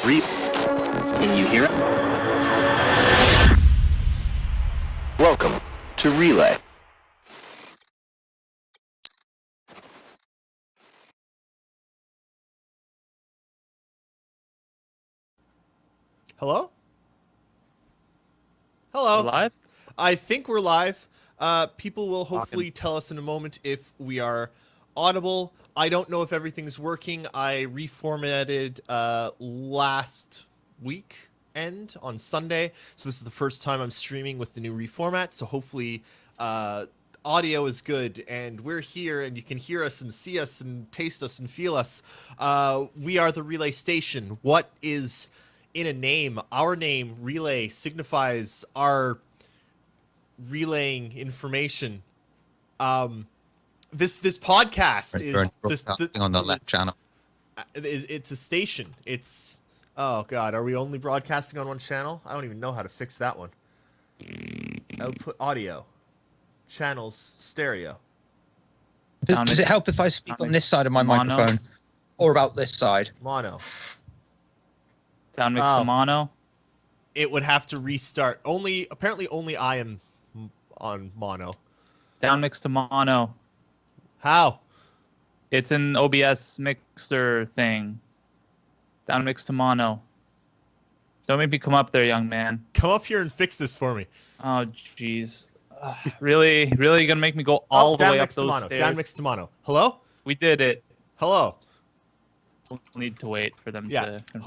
Can you hear it? Welcome to Relay. Hello? Hello. We're live? I think we're live. People will hopefully tell us in a moment if we are audible. I don't know if everything's working. I reformatted last weekend on Sunday, so this is the first time I'm streaming with the new reformat, so hopefully audio is good, and we're here, and you can hear us and see us and taste us and feel us. We are the Relay Station. What is in a name? Our name, Relay, signifies our relaying information. This podcast is on the left channel. It's a station. It's, oh god, are we only broadcasting on one channel? I don't even know how to fix that one. Output audio, channels stereo. Does it help if I speak on this side of my microphone, or about this side? Mono. Down mix to mono. It would have to restart. Apparently only I am on mono. Down mix to mono. How? It's an OBS mixer thing. Down mix to mono. Don't make me come up there, young man. Come up here and fix this for me. Oh, jeez. Really gonna make me go all the way up those stairs? Down mix to mono. Hello? We did it. Hello. We'll need to wait for them Yeah. to confirm.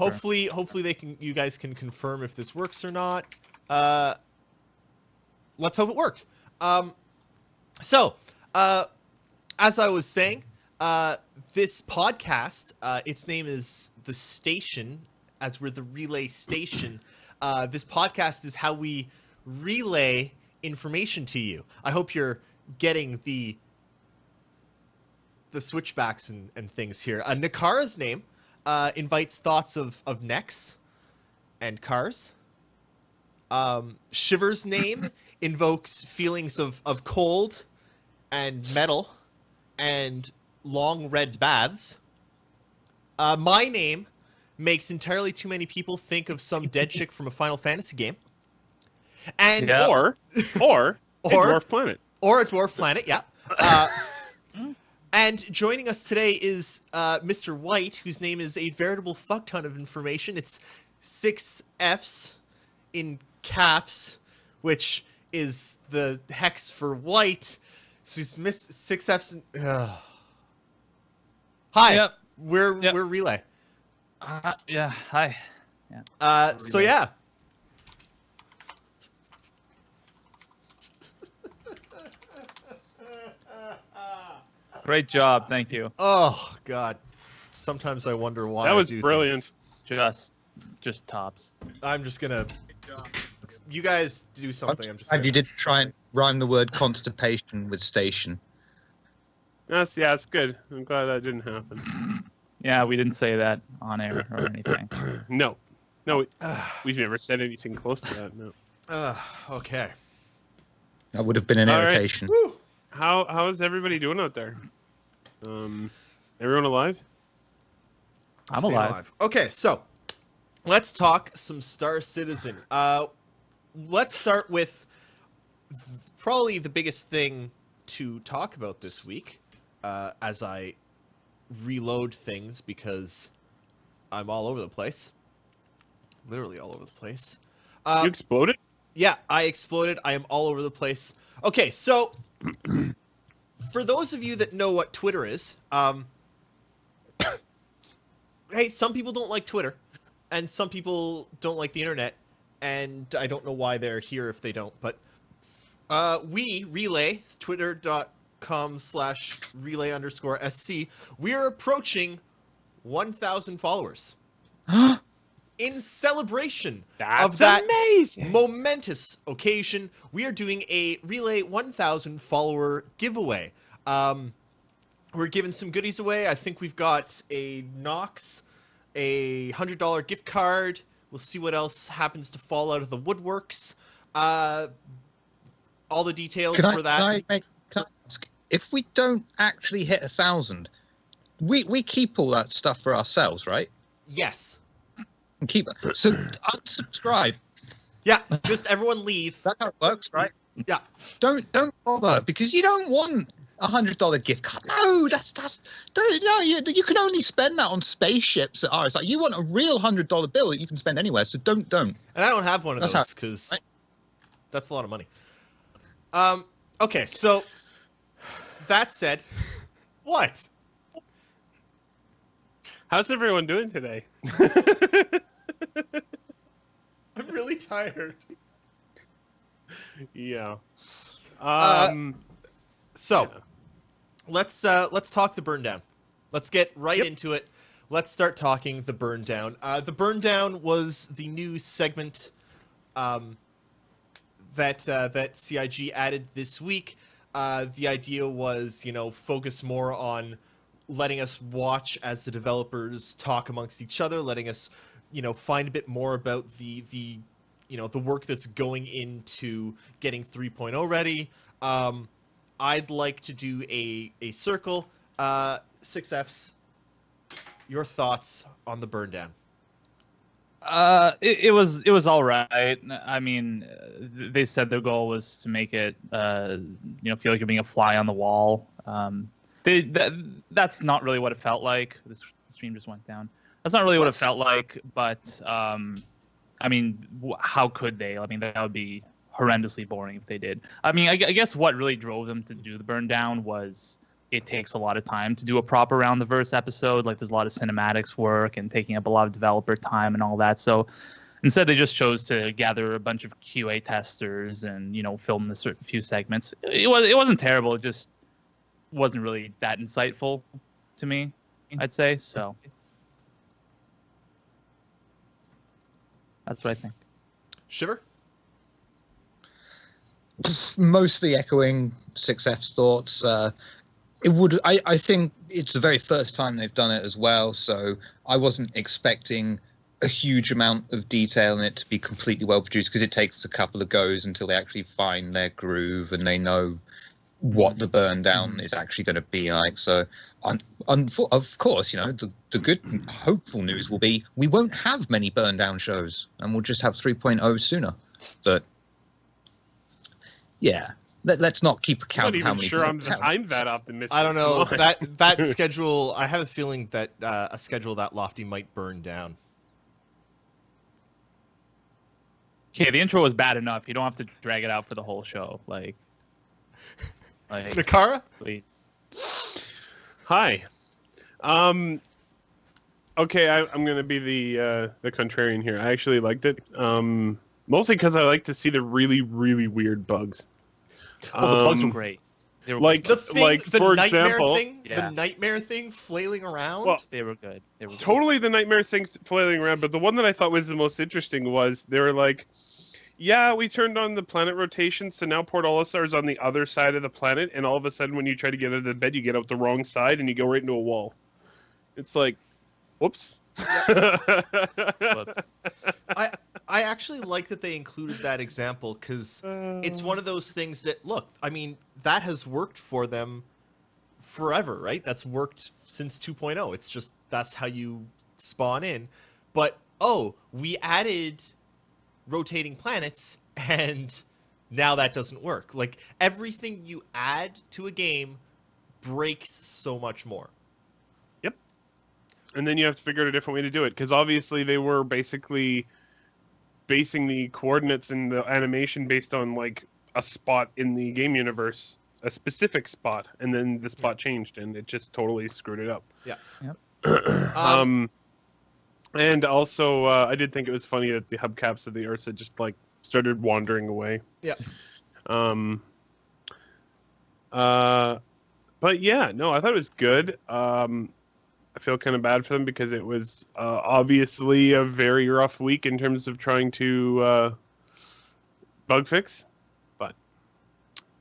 Hopefully you guys can confirm if this works or not. Let's hope it worked. As I was saying, this podcast, its name is The Station, as we're the Relay Station. This podcast is how we relay information to you. I hope you're getting the switchbacks and things here. Nakara's name invites thoughts of necks and cars. Shiver's name invokes feelings of cold and metal and long red baths. My name makes entirely too many people think of some dead chick from a Final Fantasy game. And Yeah. Or a dwarf planet. Or a dwarf planet, yeah. And joining us today is Mr. White, whose name is a veritable fuck ton of information. It's 6 Fs in caps, which is the hex for white. So he's missed 6 Fs. Hi, Yep. we're Yep. Relay. Yeah, hi. Yeah. So yeah. Great job, thank you. Oh god. Sometimes I wonder why. That I was do brilliant. things. Just tops. I'm just gonna. You guys do something. I'm just. And Gonna... you did try and rhyme the word constipation with station. It's good. I'm glad that didn't happen. Yeah, we didn't say that on air or anything. No, we've never said anything close to that. No. Okay. That would have been an All right. irritation. Woo. How is everybody doing out there? Everyone alive? I'm Stay alive. Okay, so let's talk some Star Citizen. Let's start with probably the biggest thing to talk about this week, as I reload things because I'm all over the place. Literally all over the place. You exploded? Yeah, I exploded. I am all over the place. Okay, so for those of you that know what Twitter is, hey, some people don't like Twitter, and some people don't like the internet, and I don't know why they're here if they don't, but we, Relay, twitter.com/relay_SC, we are approaching 1,000 followers. In celebration of that amazing. momentous occasion, we are doing a Relay 1,000 follower giveaway. We're giving some goodies away. I think we've got a Nox, a $100 gift card. We'll see what else happens to fall out of the woodworks. All the details for that. Can I ask, if we don't actually hit 1,000, we keep all that stuff for ourselves, right? Yes. And keep it. So unsubscribe. Yeah, just everyone leave. That's how it works, right? Yeah. Don't bother because you don't want $100 gift card. No, you can only spend that on spaceships at RSI. You want a real $100 bill that you can spend anywhere. So don't. And I don't have one of those because that's a lot of money. Okay, so that said, what? How's everyone doing today? I'm really tired. Yeah. So let's talk the burn down. Let's get right into it. Let's start talking the burn down. The burn down was the new segment that CIG added this week. The idea was, focus more on letting us watch as the developers talk amongst each other, letting us, find a bit more about the work that's going into getting 3.0 ready. I'd like to do a circle. 6Fs, your thoughts on the burn down? It was all right. I mean, they said their goal was to make it, feel like you're being a fly on the wall. That's not really what it felt like. The stream just went down. That's not really what it felt like. But I mean, how could they? I mean, that would be horrendously boring if they did. I mean, I guess what really drove them to do the burn down was it takes a lot of time to do a proper round the verse episode. Like there's a lot of cinematics work and taking up a lot of developer time and all that. So instead they just chose to gather a bunch of QA testers and, film the certain few segments. It wasn't terrible. It just wasn't really that insightful to me, I'd say. So that's what I think. Shiver? Mostly echoing 6F's thoughts. I think it's the very first time they've done it as well, so I wasn't expecting a huge amount of detail in it to be completely well produced because it takes a couple of goes until they actually find their groove and they know what the burn down is actually going to be like. So, of course, the good, hopeful news will be we won't have many burn down shows and we'll just have 3.0 sooner. But yeah. Let's not keep account of how many. I'm that optimistic. I don't know that schedule. I have a feeling that a schedule that lofty might burn down. Okay, the intro was bad enough. You don't have to drag it out for the whole show. Like Nakara, please. Hi. Okay, I'm gonna be the contrarian here. I actually liked it. Mostly because I like to see the really, really weird bugs. Oh, the bugs were great. They were like, for example, the nightmare thing flailing around. Well, they were good. Totally the nightmare thing flailing around. But the one that I thought was the most interesting was they were like, yeah, we turned on the planet rotation, so now Port Olisar is on the other side of the planet, and all of a sudden when you try to get out of the bed, you get out the wrong side and you go right into a wall. It's like, whoops. Whoops. I actually like that they included that example because it's one of those things that, look, I mean, that has worked for them forever, right? That's worked since 2.0. It's just that's how you spawn in. But, we added rotating planets and now that doesn't work. Like, everything you add to a game breaks so much more. Yep. And then you have to figure out a different way to do it because obviously they were basically basing the coordinates in the animation based on like a spot in the game universe, a specific spot, and then the spot changed and it just totally screwed it up. Yeah. Yep. And also I did think it was funny that the hubcaps of the Ursa just like started wandering away. Yeah. But yeah, no, I thought it was good. I feel kind of bad for them because it was obviously a very rough week in terms of trying to bug fix. But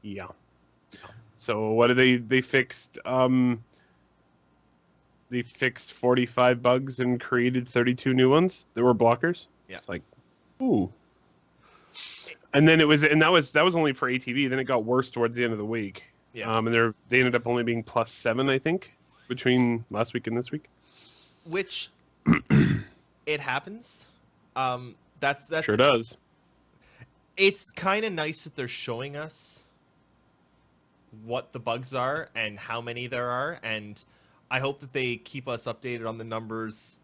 yeah. So what did they fixed? They fixed 45 bugs and created 32 new ones. There were blockers. Yeah. It's like, ooh. And then that was only for ATV. Then it got worse towards the end of the week. Yeah. And they ended up only being +7, I think, between last week and this week. Which it happens. That's Sure does. It's kind of nice that they're showing us what the bugs are and how many there are, and I hope that they keep us updated on the numbers.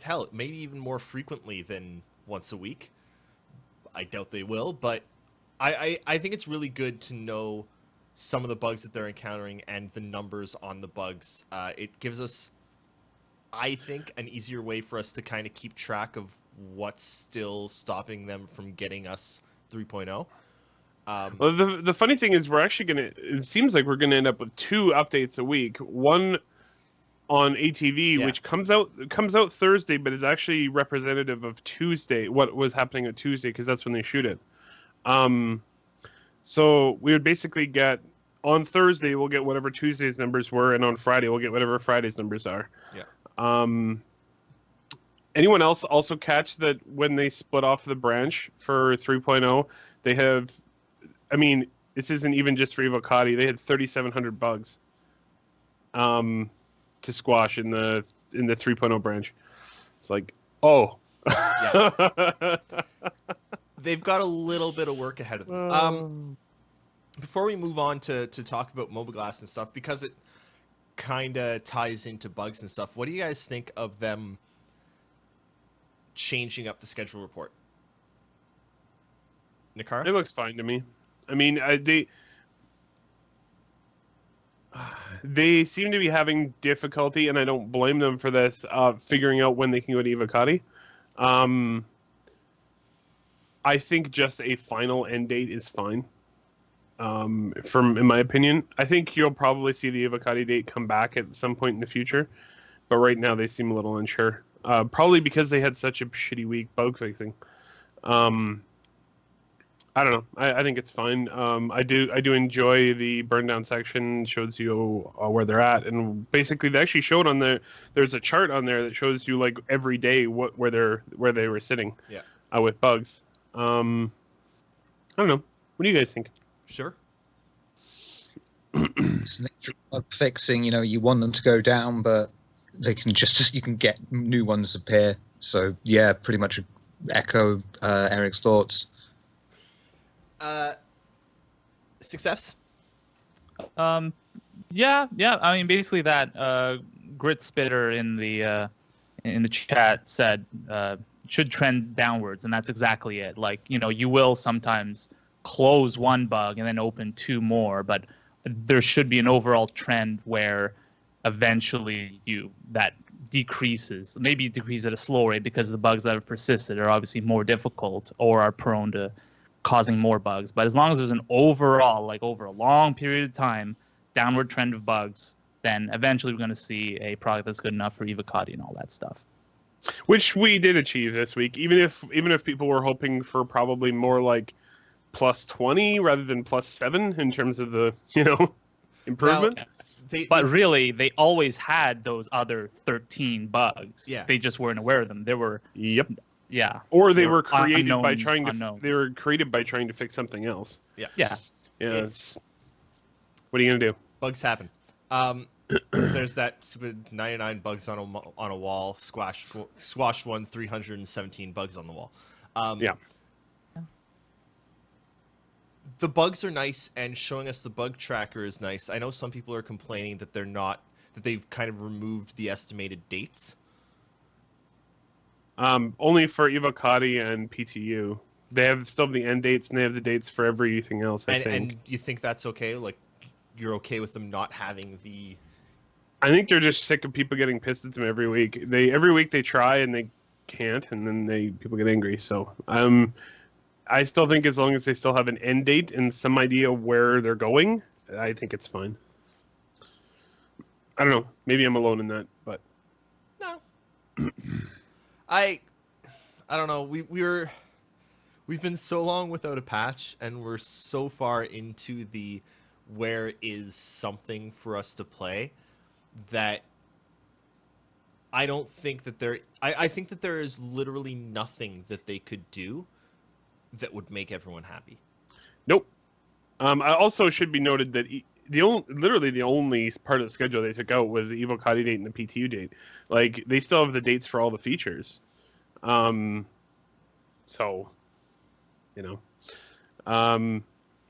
Hell, maybe even more frequently than once a week. I doubt they will, but I think it's really good to know some of the bugs that they're encountering and the numbers on the bugs. It gives us, I think, an easier way for us to kind of keep track of what's still stopping them from getting us 3.0. Well, the funny thing is we're actually going to, it seems like we're going to end up with 2 updates a week. One on ATV, which comes out Thursday, but is actually representative of Tuesday, what was happening at Tuesday, because that's when they shoot it. So we would basically get, on Thursday, we'll get whatever Tuesday's numbers were, and on Friday, we'll get whatever Friday's numbers are. Yeah. Anyone else also catch that when they split off the branch for 3.0, they have, I mean, this isn't even just for Evocati, they had 3,700 bugs to squash in the 3.0 branch. It's like, oh. Yeah. They've got a little bit of work ahead of them. Before we move on to talk about Mobileglass and stuff, because it kind of ties into bugs and stuff, what do you guys think of them changing up the schedule report? Nakara? It looks fine to me. I mean, they seem to be having difficulty, and I don't blame them for this, figuring out when they can go to Evocati. I think just a final end date is fine. In my opinion, I think you'll probably see the Evocati date come back at some point in the future, but right now they seem a little unsure. Probably because they had such a shitty week bug fixing. I don't know. I think it's fine. I do enjoy the burn down section. Shows you where they're at, and basically they actually showed on there's a chart on there that shows you like every day where they were sitting. Yeah. With bugs. I don't know. What do you guys think? Sure. It's nature of bug fixing. You want them to go down, but you can get new ones appear. So yeah, pretty much echo Eric's thoughts. 6Fs? Yeah. I mean, basically that Grit Spitter in the chat said should trend downwards, and that's exactly it. Like, you will sometimes close one bug and then open 2 more, but there should be an overall trend where eventually that decreases. Maybe it decreases at a slow rate because the bugs that have persisted are obviously more difficult or are prone to causing more bugs. But as long as there's an overall, like over a long period of time, downward trend of bugs, then eventually we're going to see a product that's good enough for Evocati and all that stuff. Which we did achieve this week, even if people were hoping for probably more like plus 20 rather than plus 7 in terms of the improvement. Now, but really, they always had those other 13 bugs. Yeah. They just weren't aware of them. They were. Yep. Yeah. Or they were created by unknowns. they were created by trying to fix something else. Yeah. Yeah. Yeah. What are you gonna do? Bugs happen. There's that stupid 99 bugs on a wall. Squashed one, 317 bugs on the wall. Yeah. The bugs are nice, and showing us the bug tracker is nice. I know some people are complaining that they've kind of removed the estimated dates. Only for Evocati and PTU. They still have the end dates, and they have the dates for everything else, I think. And you think that's okay? Like, you're okay with them not having the... I think they're just sick of people getting pissed at them every week. Every week they try, and they can't, and then people get angry. So, I still think as long as they still have an end date and some idea where they're going, I think it's fine. I don't know. Maybe I'm alone in that, but... No. I don't know. We've been so long without a patch, and we're so far into the where is something for us to play that I don't think that I think that there is literally nothing that they could do that would make everyone happy. Nope. I also should be noted that literally the only part of the schedule they took out was the Evocati date and the PTU date. Like, they still have the dates for all the features. So, you know,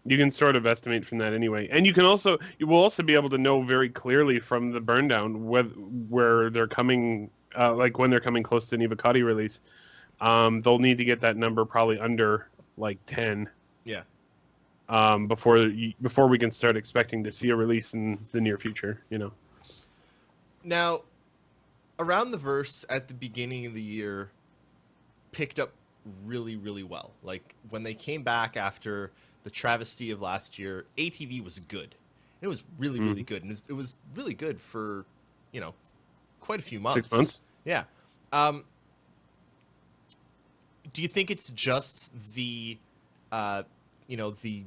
you can sort of estimate from that anyway, and you will also be able to know very clearly from the burn down where they're coming, like when they're coming close to an Evocati release. They'll need to get that number probably under like 10. Yeah. Before we can start expecting to see a release in the near future, you know. Now, Around the Verse at the beginning of the year picked up really, really well. Like when they came back after the travesty of last year, ATV was good. It was really, really good, and it was really good for, you know, quite a few months. 6 months. Yeah. Do you think it's just the, you know, the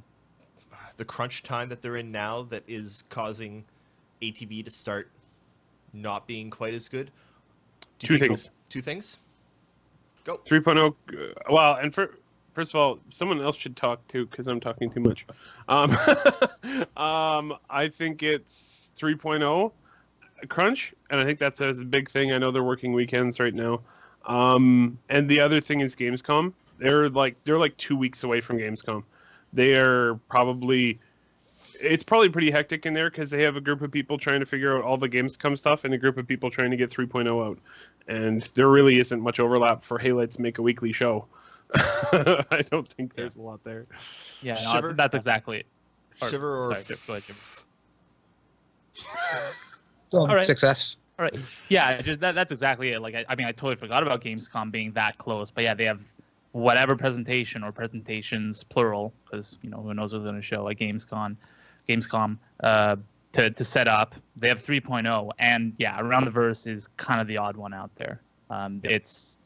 crunch time that they're in now that is causing ATV to start not being quite as good? Two things. Two things? Go. 3.0. Well, and first of all, someone else should talk too, because I'm talking too much. I think it's 3.0 crunch, and I think that's a big thing. I know they're working weekends right now. And the other thing is Gamescom. They're like 2 weeks away from Gamescom. It's probably pretty hectic in there because they have a group of people trying to figure out all the Gamescom stuff and a group of people trying to get 3.0 out. And there really isn't much overlap for, hey, let's make a weekly show. I don't think there's a lot there. Yeah, Shiver? no, that's exactly it. Shiver or... Sorry, go ahead, Jim. All right. 6Fs. All right. Yeah, just that's exactly it. Like, I mean, I totally forgot about Gamescom being that close. But yeah, they have whatever presentation or presentations, plural, because, you know, who knows what's going to show at Gamescom, to set up. They have 3.0. And yeah, Around the Verse is kind of the odd one out there.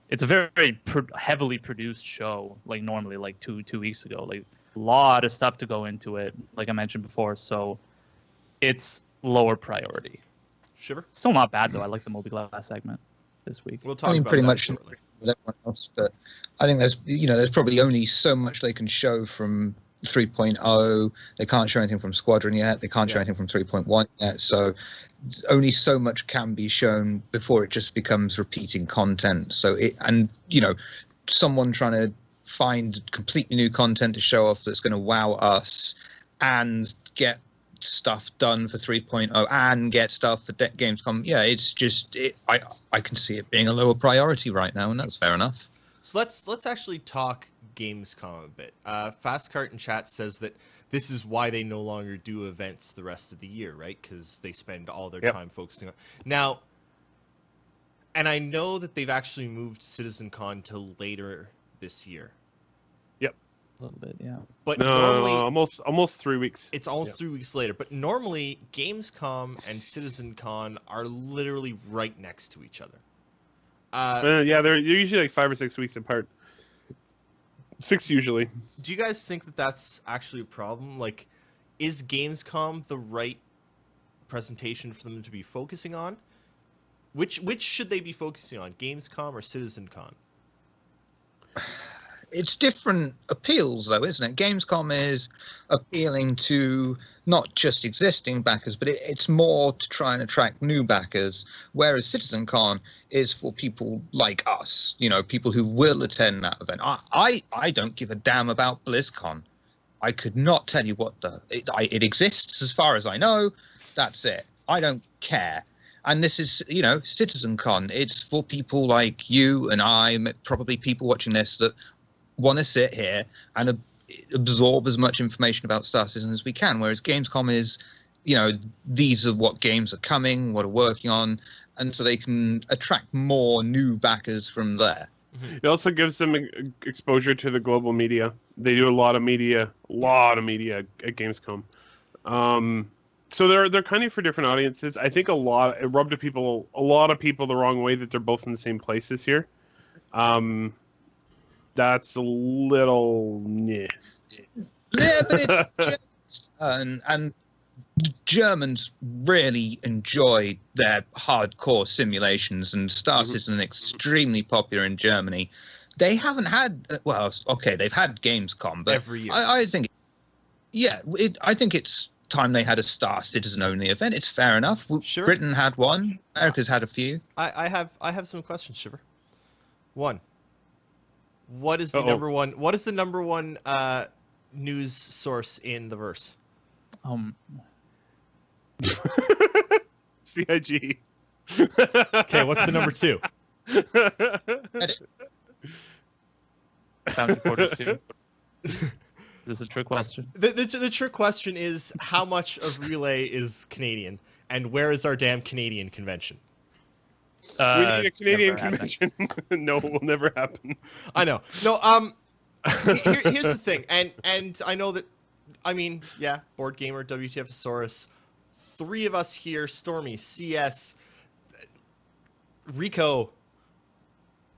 It's a very, very heavily produced show, like normally, like two weeks ago. Like, a lot of stuff to go into it, like I mentioned before. So it's lower priority. Shiver? Still not bad, though. I like the Moby-Glass segment this week. We'll talk I mean, about pretty that much shortly. with everyone else, but I think there's probably only so much they can show from 3.0. They can't show anything from Squadron yet. They can't show anything from 3.1 yet. So only so much can be shown before it just becomes repeating content. So someone trying to find completely new content to show off that's going to wow us and get stuff done for 3.0 and get stuff for Gamescom. Yeah, it's just I can see it being a lower priority right now, and that's fair enough. So let's actually talk Gamescom a bit. Fastcart in chat says that this is why they no longer do events the rest of the year, right? Because they spend all their time focusing on now. And I know that they've actually moved CitizenCon to later this year. Yep. A little bit, yeah. But No, normally almost 3 weeks. it's almost 3 weeks later. But normally Gamescom and CitizenCon are literally right next to each other. Yeah, they're usually like 5 or 6 weeks apart. 6 usually. Do you guys think that that's actually a problem? Like, is Gamescom the right presentation for them to be focusing on? Which should they be focusing on, Gamescom or CitizenCon? It's different appeals, though, isn't it? Gamescom is appealing to not just existing backers, but it's more to try and attract new backers, whereas CitizenCon is for people like us, people who will attend that event. I don't give a damn about BlizzCon. I could not tell you what it exists as far as I know. That's it. I don't care. And this is, CitizenCon. It's for people like you and I, probably people watching this that want to sit here and absorb as much information about Star Citizen as we can. Whereas Gamescom is, these are what games are coming, what are working on, and so they can attract more new backers from there. It also gives them exposure to the global media. They do a lot of media at Gamescom. So they're kind of for different audiences. I think it rubbed a lot of people the wrong way that they're both in the same place this year. That's a little yeah, but it's just, and Germans really enjoy their hardcore simulations, and Star Citizen is extremely popular in Germany. They haven't had they've had Gamescom, but every year. I think, I think it's time they had a Star Citizen only event. It's fair enough. Sure. Britain had one. America's had a few. I have some questions, Shiver. One, What is the Uh-oh. number one? What is the number one news source in the verse? CIG. Okay, what's the number two? Bounty 42. Is this a trick question? The trick question is how much of Relay is Canadian, and where is our damn Canadian convention? We need a Canadian never happened. convention. No, it will never happen. I know. No. Here's the thing, and I know that. I mean, yeah, Board Gamer, WTFosaurus, three of us here: Stormy, CS, Rico.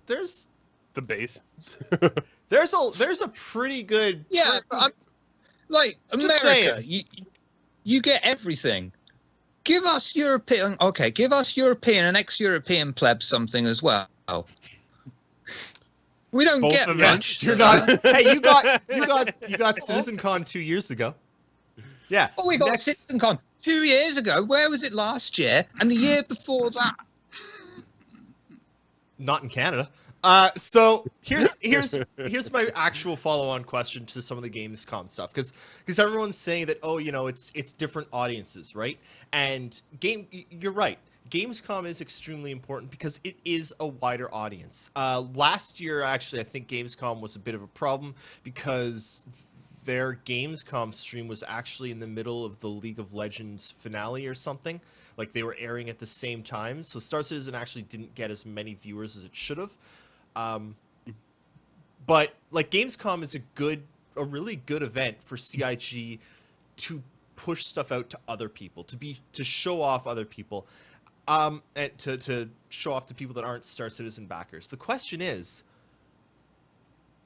There's The base. there's a pretty good. Yeah, but I'm, like Just America, you get everything. Give us European, okay. Give us European and ex-European plebs something as well. We don't Both get of them. much. You're not. Hey, you got CitizenCon 2 years ago. Yeah. Oh, we got next- CitizenCon 2 years ago. Where was it last year? And the year before that. Not in Canada. So here's my actual follow-on question to some of the Gamescom stuff, because everyone's saying that, oh, you know, it's different audiences, right? And you're right. Gamescom is extremely important because it is a wider audience. Last year, actually, I think Gamescom was a bit of a problem because their Gamescom stream was actually in the middle of the League of Legends finale or something. Like, they were airing at the same time, so Star Citizen actually didn't get as many viewers as it should have. But like Gamescom is a really good event for CIG to push stuff out to other people, to show off other people, and to show off to people that aren't Star Citizen backers. The question is,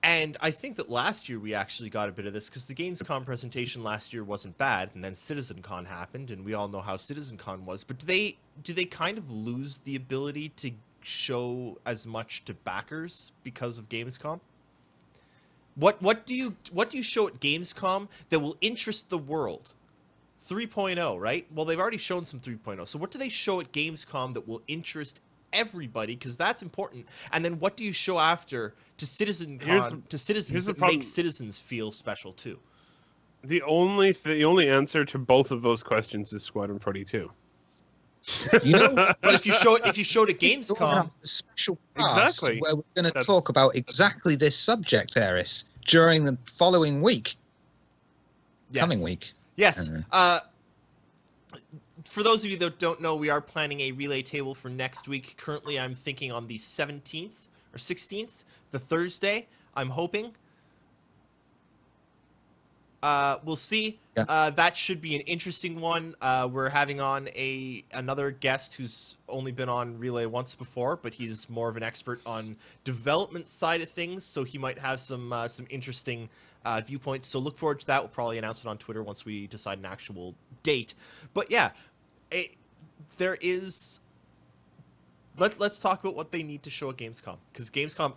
and I think that last year we actually got a bit of this because the Gamescom presentation last year wasn't bad, and then CitizenCon happened, and we all know how CitizenCon was. But do they kind of lose the ability to show as much to backers because of Gamescom? What do you show at Gamescom that will interest the world? 3.0, right? Well, they've already shown some 3.0. So what do they show at Gamescom that will interest everybody? Because that's important. And then what do you show after to CitizenCon to citizens that make citizens feel special too? The only answer to both of those questions is Squadron 42. You know, But if you show it at Gamescom, a special cast Exactly. where we're going to That's- talk about exactly this subject, Eris, during the following week, yes. coming week. Yes. Mhm. For those of you that don't know, we are planning a relay table for next week. Currently, I'm thinking on the 17th or 16th, the Thursday. I'm hoping. We'll see. Yeah. That should be an interesting one. We're having on another guest who's only been on Relay once before, but he's more of an expert on development side of things, so he might have some interesting viewpoints. So look forward to that. We'll probably announce it on Twitter once we decide an actual date. But yeah, there is. Let's talk about what they need to show at Gamescom, because Gamescom,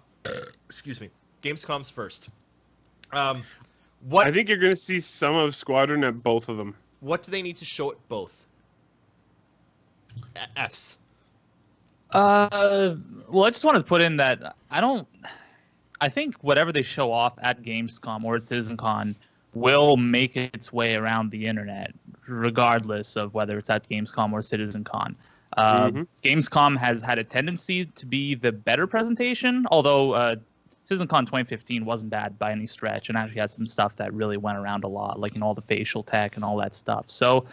excuse me, Gamescom's first. I think you're going to see some of Squadron at both of them. What do they need to show at both? Fs. Well, I just wanted to put in that I think whatever they show off at Gamescom or at CitizenCon will make its way around the internet, regardless of whether it's at Gamescom or CitizenCon. Gamescom has had a tendency to be the better presentation, although CitizenCon 2015 wasn't bad by any stretch, and actually had some stuff that really went around a lot, like all the facial tech and all that stuff. So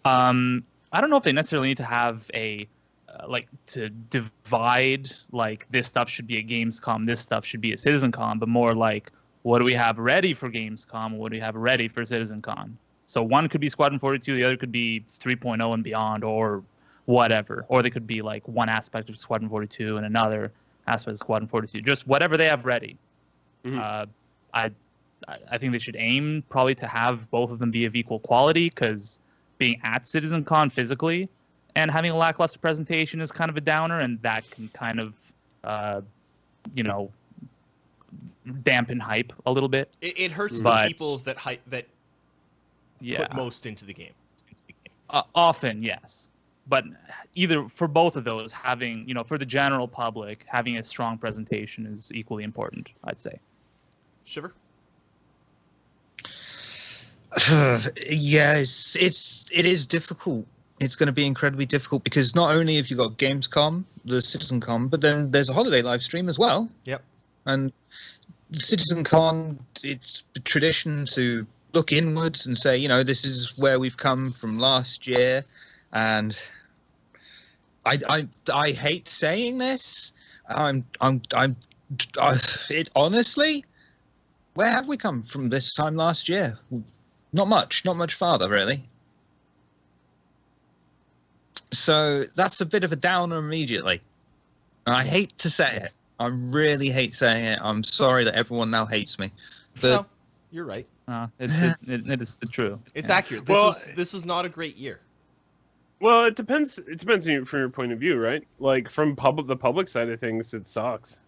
I don't know if they necessarily need to have to divide, like, this stuff should be at Gamescom, this stuff should be at CitizenCon, but more like, what do we have ready for Gamescom, what do we have ready for CitizenCon? So one could be Squadron 42, the other could be 3.0 and beyond, or whatever. Or they could be like one aspect of Squadron 42 and another aspect of Squadron 42. Just whatever they have ready. Mhm. I think they should aim probably to have both of them be of equal quality, because being at CitizenCon physically and having a lackluster presentation is kind of a downer, and that can kind of, dampen hype a little bit. It hurts the But- people that Yeah, put most into the game. often yes. but either for both of those, having for the general public, having a strong presentation is equally important, I'd say. Shiver. Yes, it is difficult. It's going to be incredibly difficult because not only have you got Gamescom, the CitizenCon, but then there's a holiday live stream as well. Yep. And CitizenCon, it's a tradition to look inwards and say, this is where we've come from last year, and I hate saying this. It honestly, where have we come from this time last year? Not much farther, really. So that's a bit of a downer immediately. And I hate to say it. I really hate saying it. I'm sorry that everyone now hates me. But No, you're right. It is true. It's Yeah. accurate. This was not a great year. Well, it depends. It depends from your point of view, right? Like from the public side of things, it sucks.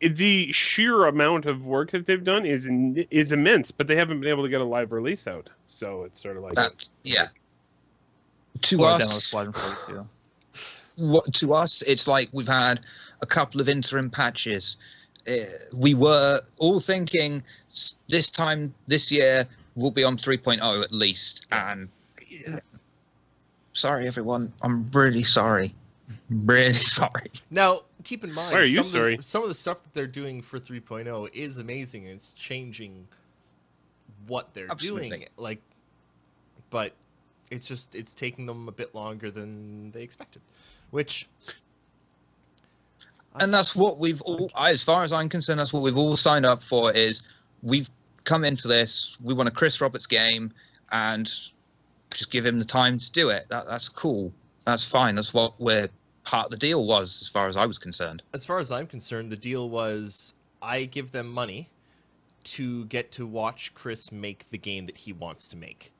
The sheer amount of work that they've done is immense, but they haven't been able to get a live release out. So it's sort of like To Or us, Demo Squadron 42. to us, it's like we've had a couple of interim patches. We were all thinking this time this year we'll be on 3.0 at least. And sorry, everyone, I'm really sorry. Really sorry. Now, keep in mind, Why are you sorry? Some of the stuff that they're doing for 3.0 is amazing, and it's changing what they're doing. But it's taking them a bit longer than they expected, which. And that's what we've all, as far as I'm concerned, that's what we've all signed up for. Is we've come into this, we want a Chris Roberts game, and just give him the time to do it. That's cool. That's fine. That's what part of the deal was, as far as I was concerned. As far as I'm concerned, the deal was I give them money to get to watch Chris make the game that he wants to make.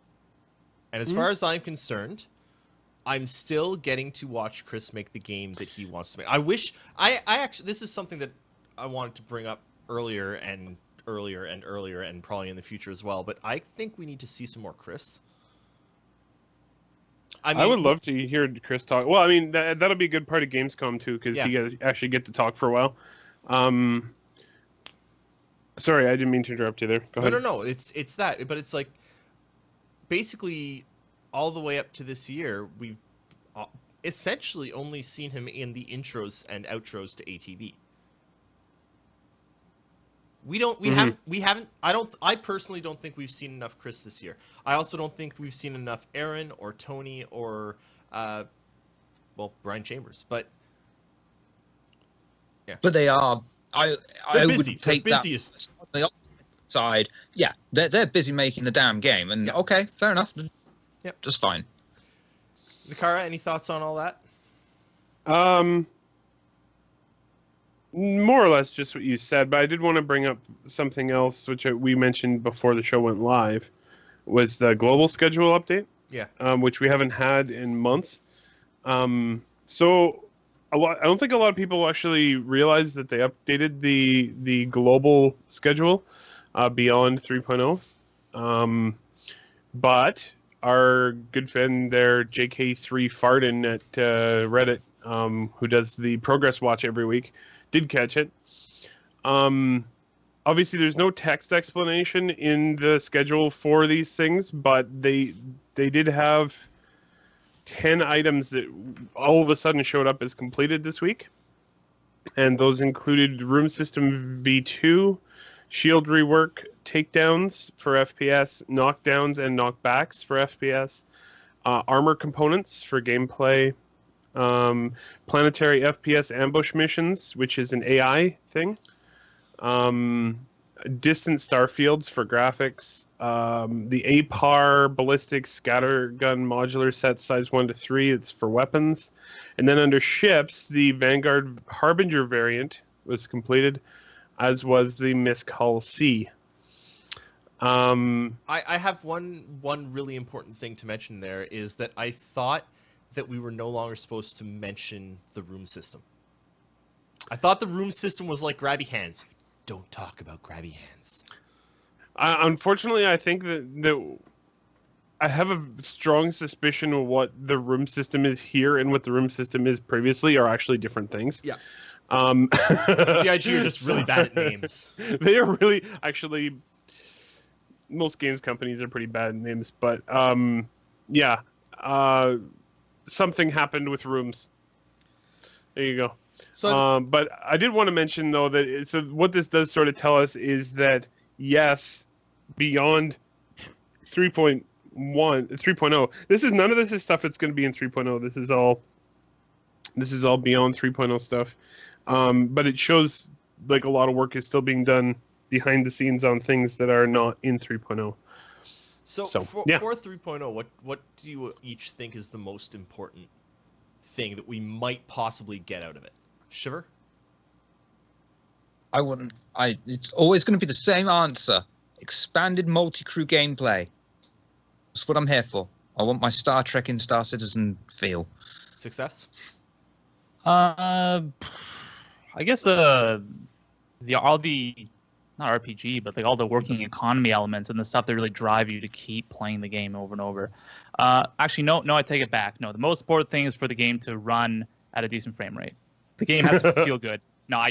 And as far as I'm concerned, I'm still getting to watch Chris make the game that he wants to make. I actually, this is something that I wanted to bring up earlier and probably in the future as well, but I think we need to see some more Chris. I would love to hear Chris talk. Well, I mean, that'll be a good part of Gamescom too, because he actually get to talk for a while. Sorry, I didn't mean to interrupt you there. Go ahead. No. It's that, but it's like basically all the way up to this year, we've essentially only seen him in the intros and outros to ATV. I personally don't think we've seen enough Chris this year. I also don't think we've seen enough Aaron or Tony or, Brian Chambers. But yeah, But they are. I busy. would take They're that busiest. on the opposite side. Yeah, they're busy making the damn game, and okay, fair enough. Yep. Just fine. Nakara, any thoughts on all that? More or less just what you said, but I did want to bring up something else, which we mentioned before the show went live, was the global schedule update. Yeah. Which we haven't had in months. So I don't think a lot of people actually realize that they updated the global schedule beyond 3.0. But our good friend there, JK3 Farden at Reddit, who does the Progress Watch every week, did catch it. Obviously, there's no text explanation in the schedule for these things, but they did have 10 items that all of a sudden showed up as completed this week. And those included Room System V2, Shield Rework, Takedowns for FPS, Knockdowns and Knockbacks for FPS, Armor Components for gameplay, Planetary FPS Ambush Missions, which is an AI thing, Distant Starfields for graphics, the APAR Ballistic Scattergun Modular Set Size 1 to 3, it's for weapons. And then under ships, the Vanguard Harbinger variant was completed, as was the Misk Hull C. I have one really important thing to mention there is that I thought that we were no longer supposed to mention the room system. I thought the room system was like grabby hands. Don't talk about grabby hands. Unfortunately, I think that I have a strong suspicion of what the room system is here and what the room system is previously are actually different things. Yeah. CIG CIG are just really bad at names. They are really, actually, most games companies are pretty bad at names, but yeah, something happened with rooms. There you go. So But I did want to mention though that so what this does sort of tell us is that yes, beyond 3.0. None of this is stuff that's going to be in 3.0. This is all beyond 3.0 stuff. But it shows like a lot of work is still being done behind the scenes on things that are not in 3.0. So for 3.0, what do you each think is the most important thing that we might possibly get out of it? Shiver? It's always going to be the same answer. Expanded multi-crew gameplay. That's what I'm here for. I want my Star Trek and Star Citizen feel. Success? I guess all the not RPG, but like all the working economy elements and the stuff that really drive you to keep playing the game over and over. Actually, no, I take it back. No, the most important thing is for the game to run at a decent frame rate. The game has to feel good. No,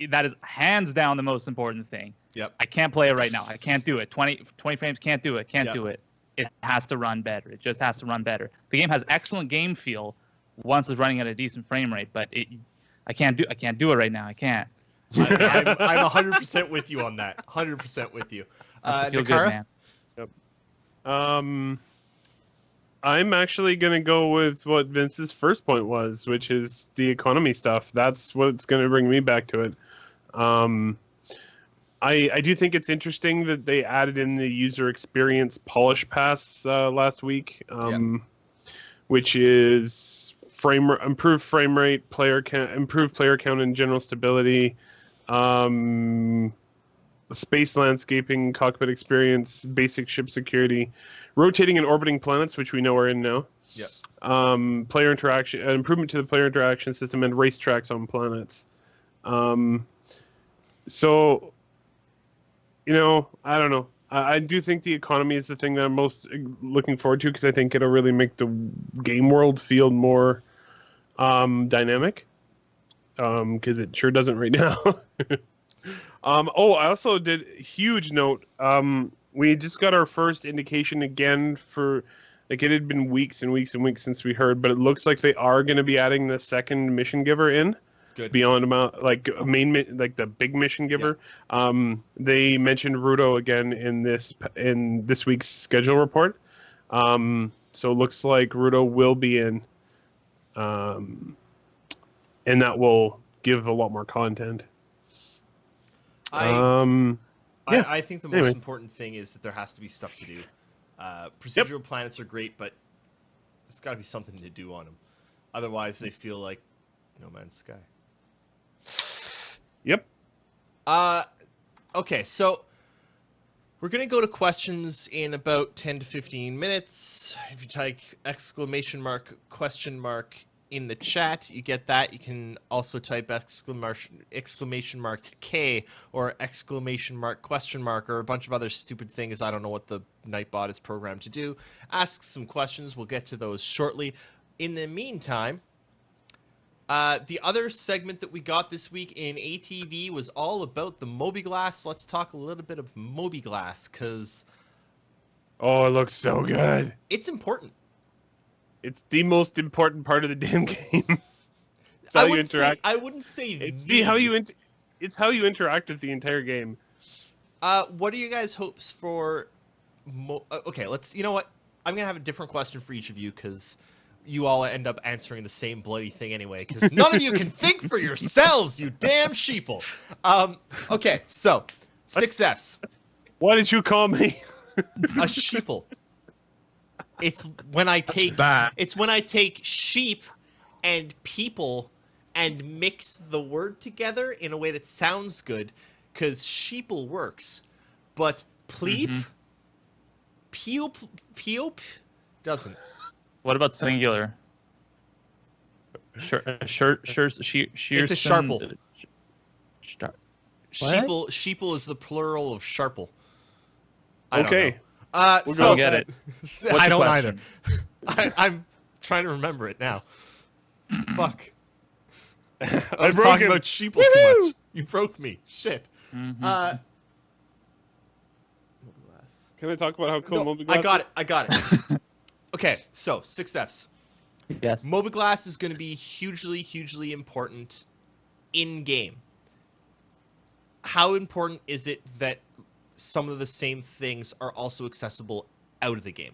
that is hands down the most important thing. Yep. I can't play it right now. I can't do it. 20 frames can't do it. Can't do it. It has to run better. It just has to run better. The game has excellent game feel once it's running at a decent frame rate, but I can't do it right now. I can't. I'm 100% with you on that. 100% with you. Feel Nakara? good, man. Yep. I'm actually going to go with what Vince's first point was, which is the economy stuff. That's what's going to bring me back to it. I do think it's interesting that they added in the user experience polish pass last week, which is improved frame rate, player count, improved player count, and general stability. Space landscaping, cockpit experience, basic ship security, rotating and orbiting planets, which we know are in now. Yep. Player interaction, improvement to the player interaction system, and racetracks on planets. So, I don't know. I do think the economy is the thing that I'm most looking forward to because I think it'll really make the game world feel more dynamic. Because it sure doesn't right now. I also did huge note. We just got our first indication again for it had been weeks and weeks and weeks since we heard, but it looks like they are going to be adding the second mission giver in. Good. Beyond amount the big mission giver. Yeah. They mentioned Rudo again in this week's schedule report. So it looks like Rudo will be in. And that will give a lot more content. I think the most Anyway. important thing is that there has to be stuff to do. Procedural planets are great, but there's got to be something to do on them. Otherwise, they feel like No Man's Sky. Yep. Okay, so we're going to go to questions in about 10 to 15 minutes. If you type ! In the chat, you get that. You can also type ! K or ! Or a bunch of other stupid things. I don't know what the Nightbot is programmed to do. Ask some questions. We'll get to those shortly. In the meantime, the other segment that we got this week in ATV was all about the Moby-Glass. Let's talk a little bit of Moby-Glass, because Oh, it looks so good. it's important. It's the most important part of the damn game. It's how you interact. I wouldn't say It's the. It's how you interact with the entire game. What are you guys' hopes for? Okay, let's. You know what? I'm gonna have a different question for each of you because you all end up answering the same bloody thing anyway. Because none of you can think for yourselves, you damn sheeple. Okay, so 6Fs. What did you call me? A sheeple. It's when I take. Bad. It's when I take sheep and people and mix the word together in a way that sounds good, because sheeple works, but pleep, peop doesn't. What about singular? It's It's a sharple. Sheeple is the plural of sharple. I don't Okay. We'll so go get it. so- What's I the don't question? either. I'm trying to remember it now. Fuck. I I was broke talking him. about sheeple too much. You broke me. Shit. Mhm. Can I talk about how cool No, Moby I got it. Okay, so 6Fs. Yes. Mobiglass is going to be hugely important in game. How important is it that some of the same things are also accessible out of the game?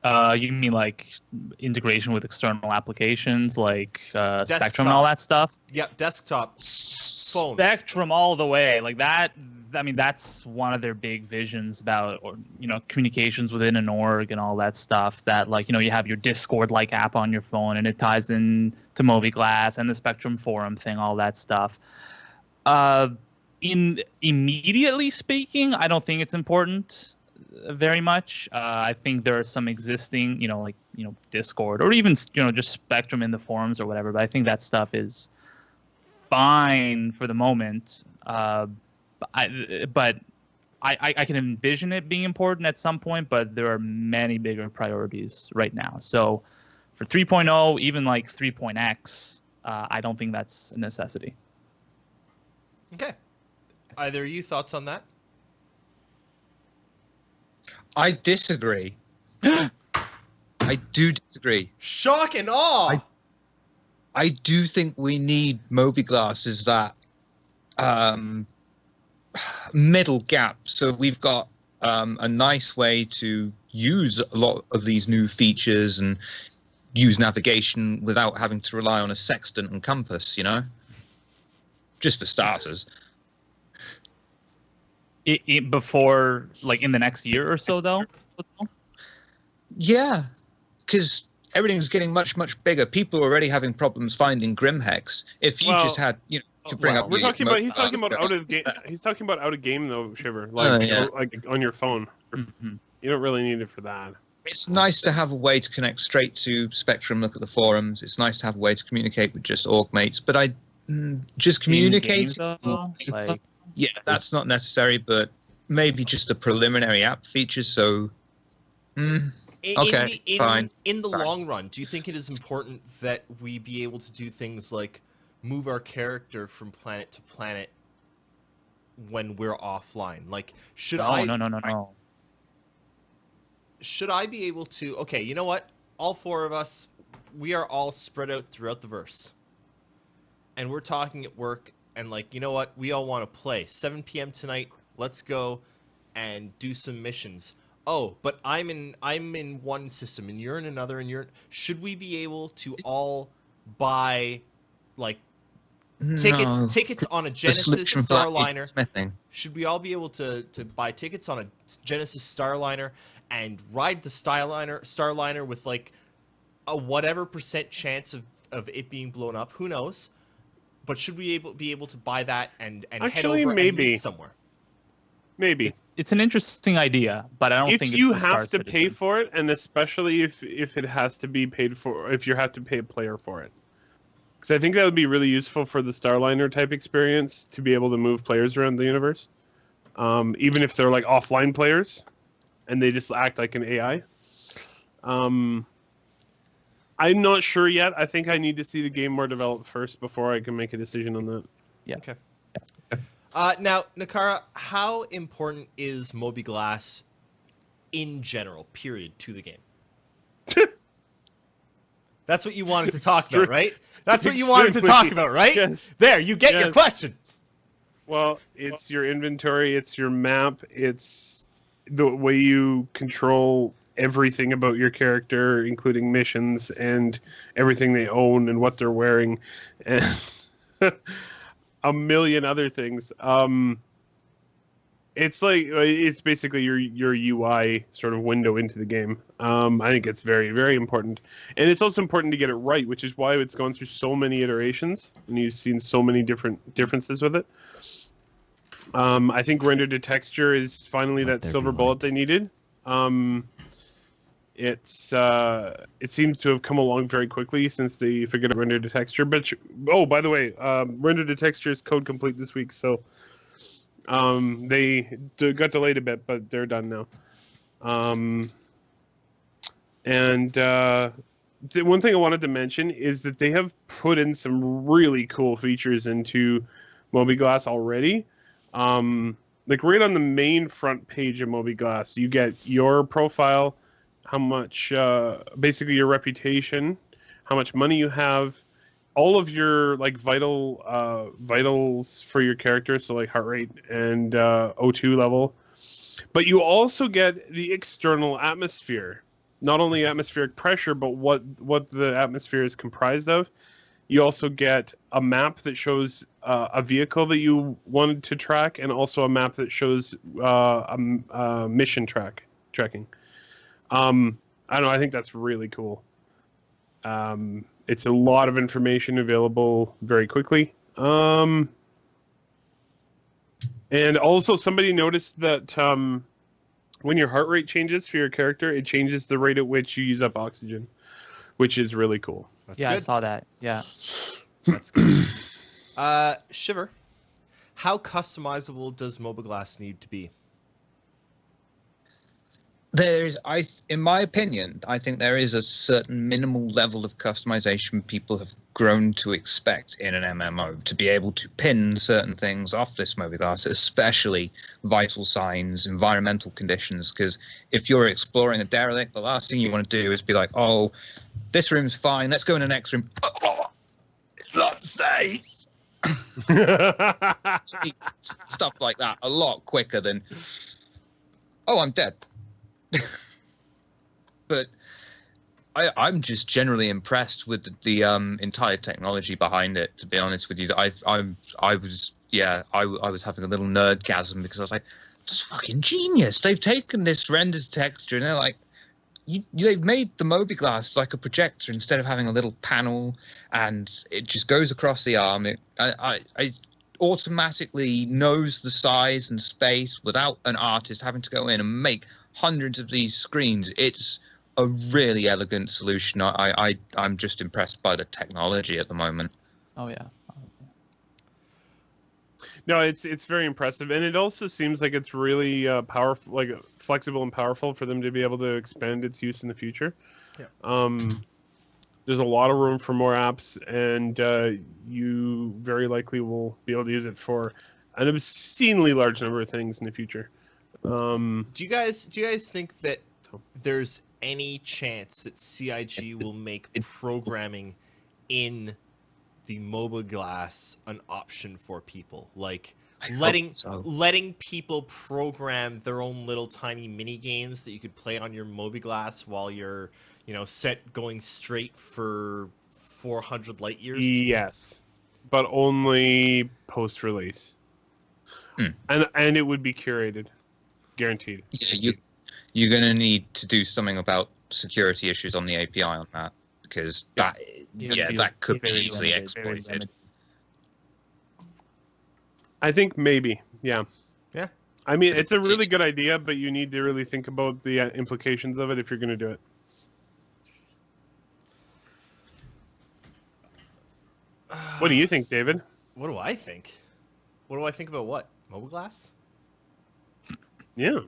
You mean like integration with external applications like Spectrum and Desktop. all that stuff? Yep, desktop, phone. Spectrum all the way. Like that. I mean, that's one of their big visions about, or communications within an org and all that stuff. That like you have your Discord-like app on your phone, and it ties in to Mobiglass and the Spectrum forum thing, all that stuff. Immediately speaking, I don't think it's important very much. I think there are some existing, Discord or even just Spectrum in the forums or whatever. But I think that stuff is fine for the moment. But I can envision it being important at some point. But there are many bigger priorities right now. So for 3.0, even like 3.x, I don't think that's a necessity. Okay. Either of you thoughts on that? I disagree. I do disagree. Shock and awe. I do think we need Mobiglass as that middle gap. So we've got a nice way to use a lot of these new features and use navigation without having to rely on a sextant and compass, just for starters. Before, like in the next year or so, though? Yeah, because everything's getting much bigger. People are already having problems finding Grimhex. If you just had, to bring up. We're talking about. He's talking about Mobiglass, out of game. He's talking about out of game though, Shiver. Like, yeah. like on your phone. Mhm. You don't really need it for that. It's nice to have a way to connect straight to Spectrum, look at the forums. It's nice to have a way to communicate with just org mates. But just communicate. Like, Yeah, that's not necessary, but maybe just a preliminary app feature. So, okay, fine. In the Fine. long run, do you think it is important that we be able to do things like move our character from planet to planet when we're offline? Like, should no. should I be able to? Okay, you know what? All four of us, we are all spread out throughout the verse, and we're talking at work. And like, you know what? We all want to play. 7 p.m. tonight. Let's go and do some missions. Oh, but I'm in one system and you're in another, and should we be able to all buy like tickets on a Genesis Starliner? Should we all be able to buy tickets on a Genesis Starliner and ride the Starliner with like a whatever % chance of it being blown up? Who knows? But should we be able to buy that and head Actually, over maybe. and meet somewhere? Maybe. It's an interesting idea, but I don't If think you it's for have Star to pay Citizen. for it, and especially if it has to be paid for, if you have to pay a player for it. Because I think that would be really useful for the Starliner type experience to be able to move players around the universe. Even if they're like offline players and they just act like an AI. I'm not sure yet. I think I need to see the game more developed first before I can make a decision on that. Yeah. Okay. Now, Nakara, how important is Mobiglass in general, period, to the game? That's what you wanted to talk about, right? That's what you wanted to talk about, right? Yes. There, you get your Yes. question. Well, it's your inventory, it's your map, it's the way you control everything about your character, including missions and everything they own and what they're wearing, and a million other things. It's basically your UI sort of window into the game. I think it's very, very important, and it's also important to get it right, which is why it's gone through so many iterations, and you've seen so many differences with it. I think render to texture is finally that silver bullet they needed. It seems to have come along very quickly since they figured out render to texture. But by the way, render to texture is code complete this week, so Got delayed a bit, but they're done now. The one thing I wanted to mention is that they have put in some really cool features into Mobiglass already. Like right on the main front page of Mobiglass, you get your profile, how much, basically your reputation, how much money you have, all of your like vitals for your character, so like heart rate and O2 level. But you also get the external atmosphere. Not only atmospheric pressure, but what the atmosphere is comprised of. You also get a map that shows a vehicle that you wanted to track, and also a map that shows mission tracking. I don't know. I think that's really cool. It's a lot of information available very quickly. And also, somebody noticed that when your heart rate changes for your character, it changes the rate at which you use up oxygen, which is really cool. That's Yeah, good. I saw that. Yeah. That's good. Shiver, how customizable does Mobiglass need to be? In my opinion, I think there is a certain minimal level of customization people have grown to expect in an MMO to be able to pin certain things off this Mobiglass, especially vital signs, environmental conditions. Because if you're exploring a derelict, the last thing you want to do is be like, "Oh, this room's fine. Let's go in the next room." Oh, it's not safe. Stuff like that a lot quicker than, "Oh, I'm dead." But I'm just generally impressed with the entire technology behind it. To be honest with you, I was having a little nerdgasm because I was like, "That's fucking genius! They've taken this rendered texture and they're like, they've made the Mobiglass like a projector instead of having a little panel, and it just goes across the arm. I automatically knows the size and space without an artist having to go in and make hundreds of these screens. It's a really elegant solution. I'm just impressed by the technology at the moment. Oh yeah. No, it's very impressive, and it also seems like it's really powerful, like flexible and powerful for them to be able to expand its use in the future. Yeah. There's a lot of room for more apps, and you very likely will be able to use it for an obscenely large number of things in the future. Do you guys think that there's any chance that CIG will make programming in the Mobiglass an option for people, like letting people program their own little tiny mini games that you could play on your Mobiglass while you're set going straight for 400 light years? Yes, but only post-release, and it would be curated. Guaranteed. Yeah, you're going to need to do something about security issues on the API on that, because that could be easily exploited. I think maybe, yeah. Yeah. I mean, it's a really good idea, but you need to really think about the implications of it if you're going to do it. What do you think, David? What do I think? What do I think about what? Mobiglass? Yeah.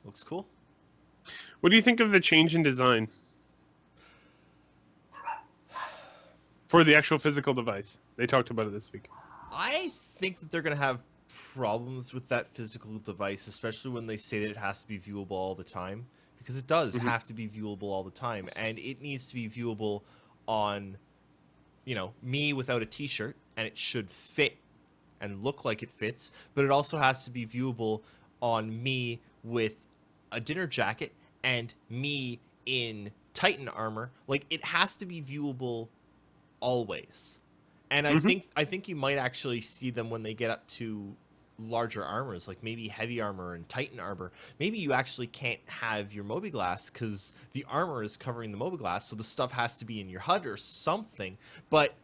Looks cool. What do you think of the change in design for the actual physical device? They talked about it this week. I think that they're going to have problems with that physical device, especially when they say that it has to be viewable all the time, because it does have to be viewable all the time, and it needs to be viewable on, me without a t-shirt, and it should fit and look like it fits, but it also has to be viewable on me with a dinner jacket and me in Titan armor. Like, it has to be viewable always. And I think you might actually see them when they get up to larger armors, like maybe heavy armor and Titan armor. Maybe you actually can't have your Mobiglass because the armor is covering the Mobiglass, so the stuff has to be in your HUD or something. But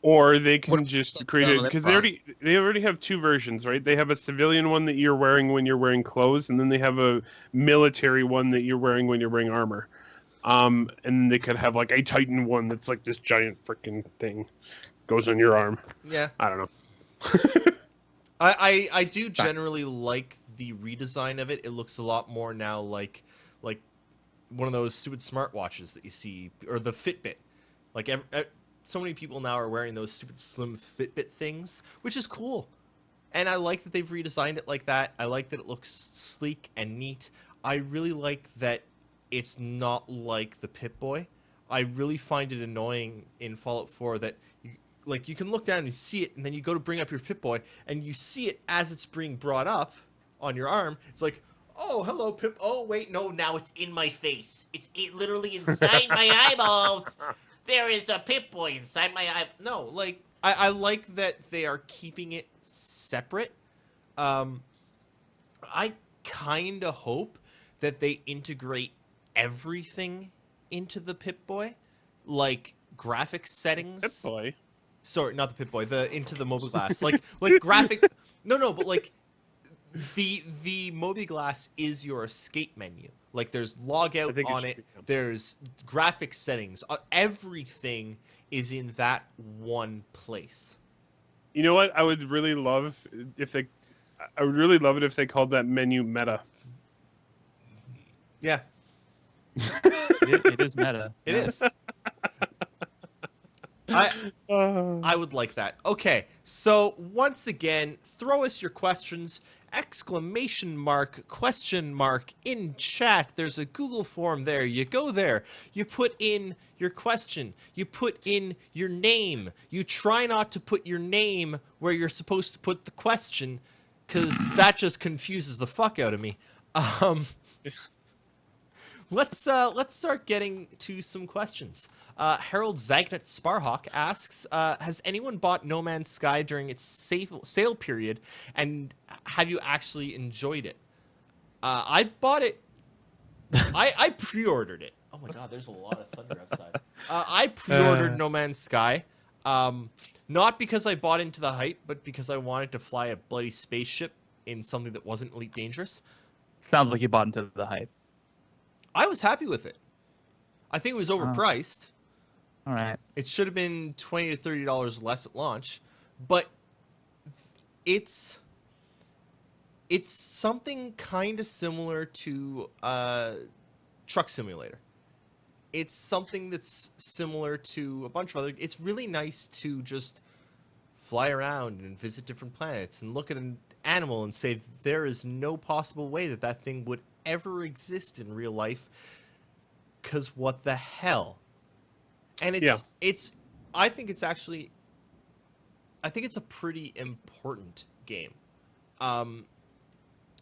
or they can just create it, because they already have two versions, right? They have a civilian one that you're wearing when you're wearing clothes, and then they have a military one that you're wearing when you're wearing armor. And they could have like a Titan one that's like this giant freaking thing goes on your arm. yeah, I don't know. I do generally like the redesign of it. It looks a lot more now like one of those stupid smartwatches that you see, or the Fitbit. Like so many people now are wearing those stupid slim Fitbit things, which is cool. And I like that they've redesigned it like that. I like that it looks sleek and neat. I really like that it's not like the Pip-Boy. I really find it annoying in Fallout 4 that you can look down and you see it, and then you go to bring up your Pip-Boy, and you see it as it's being brought up on your arm. It's like, oh, hello, Pip. Oh, wait, no, now it's in my face. It's literally inside my eyeballs. There is a Pip-Boy inside my eye. No, like, I like that they are keeping it separate. I kind of hope that they integrate everything into the Pip-Boy, like graphics settings. Pip-Boy? Sorry, not the Pip-Boy. Into the Mobi-Glass, like graphic. No, but like the Mobi-Glass is your escape menu. Like there's logout on it. There's graphic settings. Everything is in that one place. You know what? I would really love if they. I would really love it if they called that menu meta. Yeah. It is meta. It is. I would like that. Okay, so once again, throw us your questions, ! Question mark in chat. There's a Google form there. You go there. You put in your question. You put in your name. You try not to put your name where you're supposed to put the question, because that just confuses the fuck out of me. Let's start getting to some questions. Harold Zagnut Sparhawk asks, has anyone bought No Man's Sky during its sale period, and have you actually enjoyed it? I bought it. I pre-ordered it. Oh my god, there's a lot of thunder outside. I pre-ordered No Man's Sky, not because I bought into the hype, but because I wanted to fly a bloody spaceship in something that wasn't Elite Dangerous. Sounds like you bought into the hype. I was happy with it. I think it was overpriced. All right. It should have been $20 to $30 less at launch, but it's something kind of similar to Truck Simulator. It's something that's similar to a bunch of other. It's really nice to just fly around and visit different planets and look at an animal and say there is no possible way that that thing would ever exist in real life, because what the hell? And it's I think it's a pretty important game.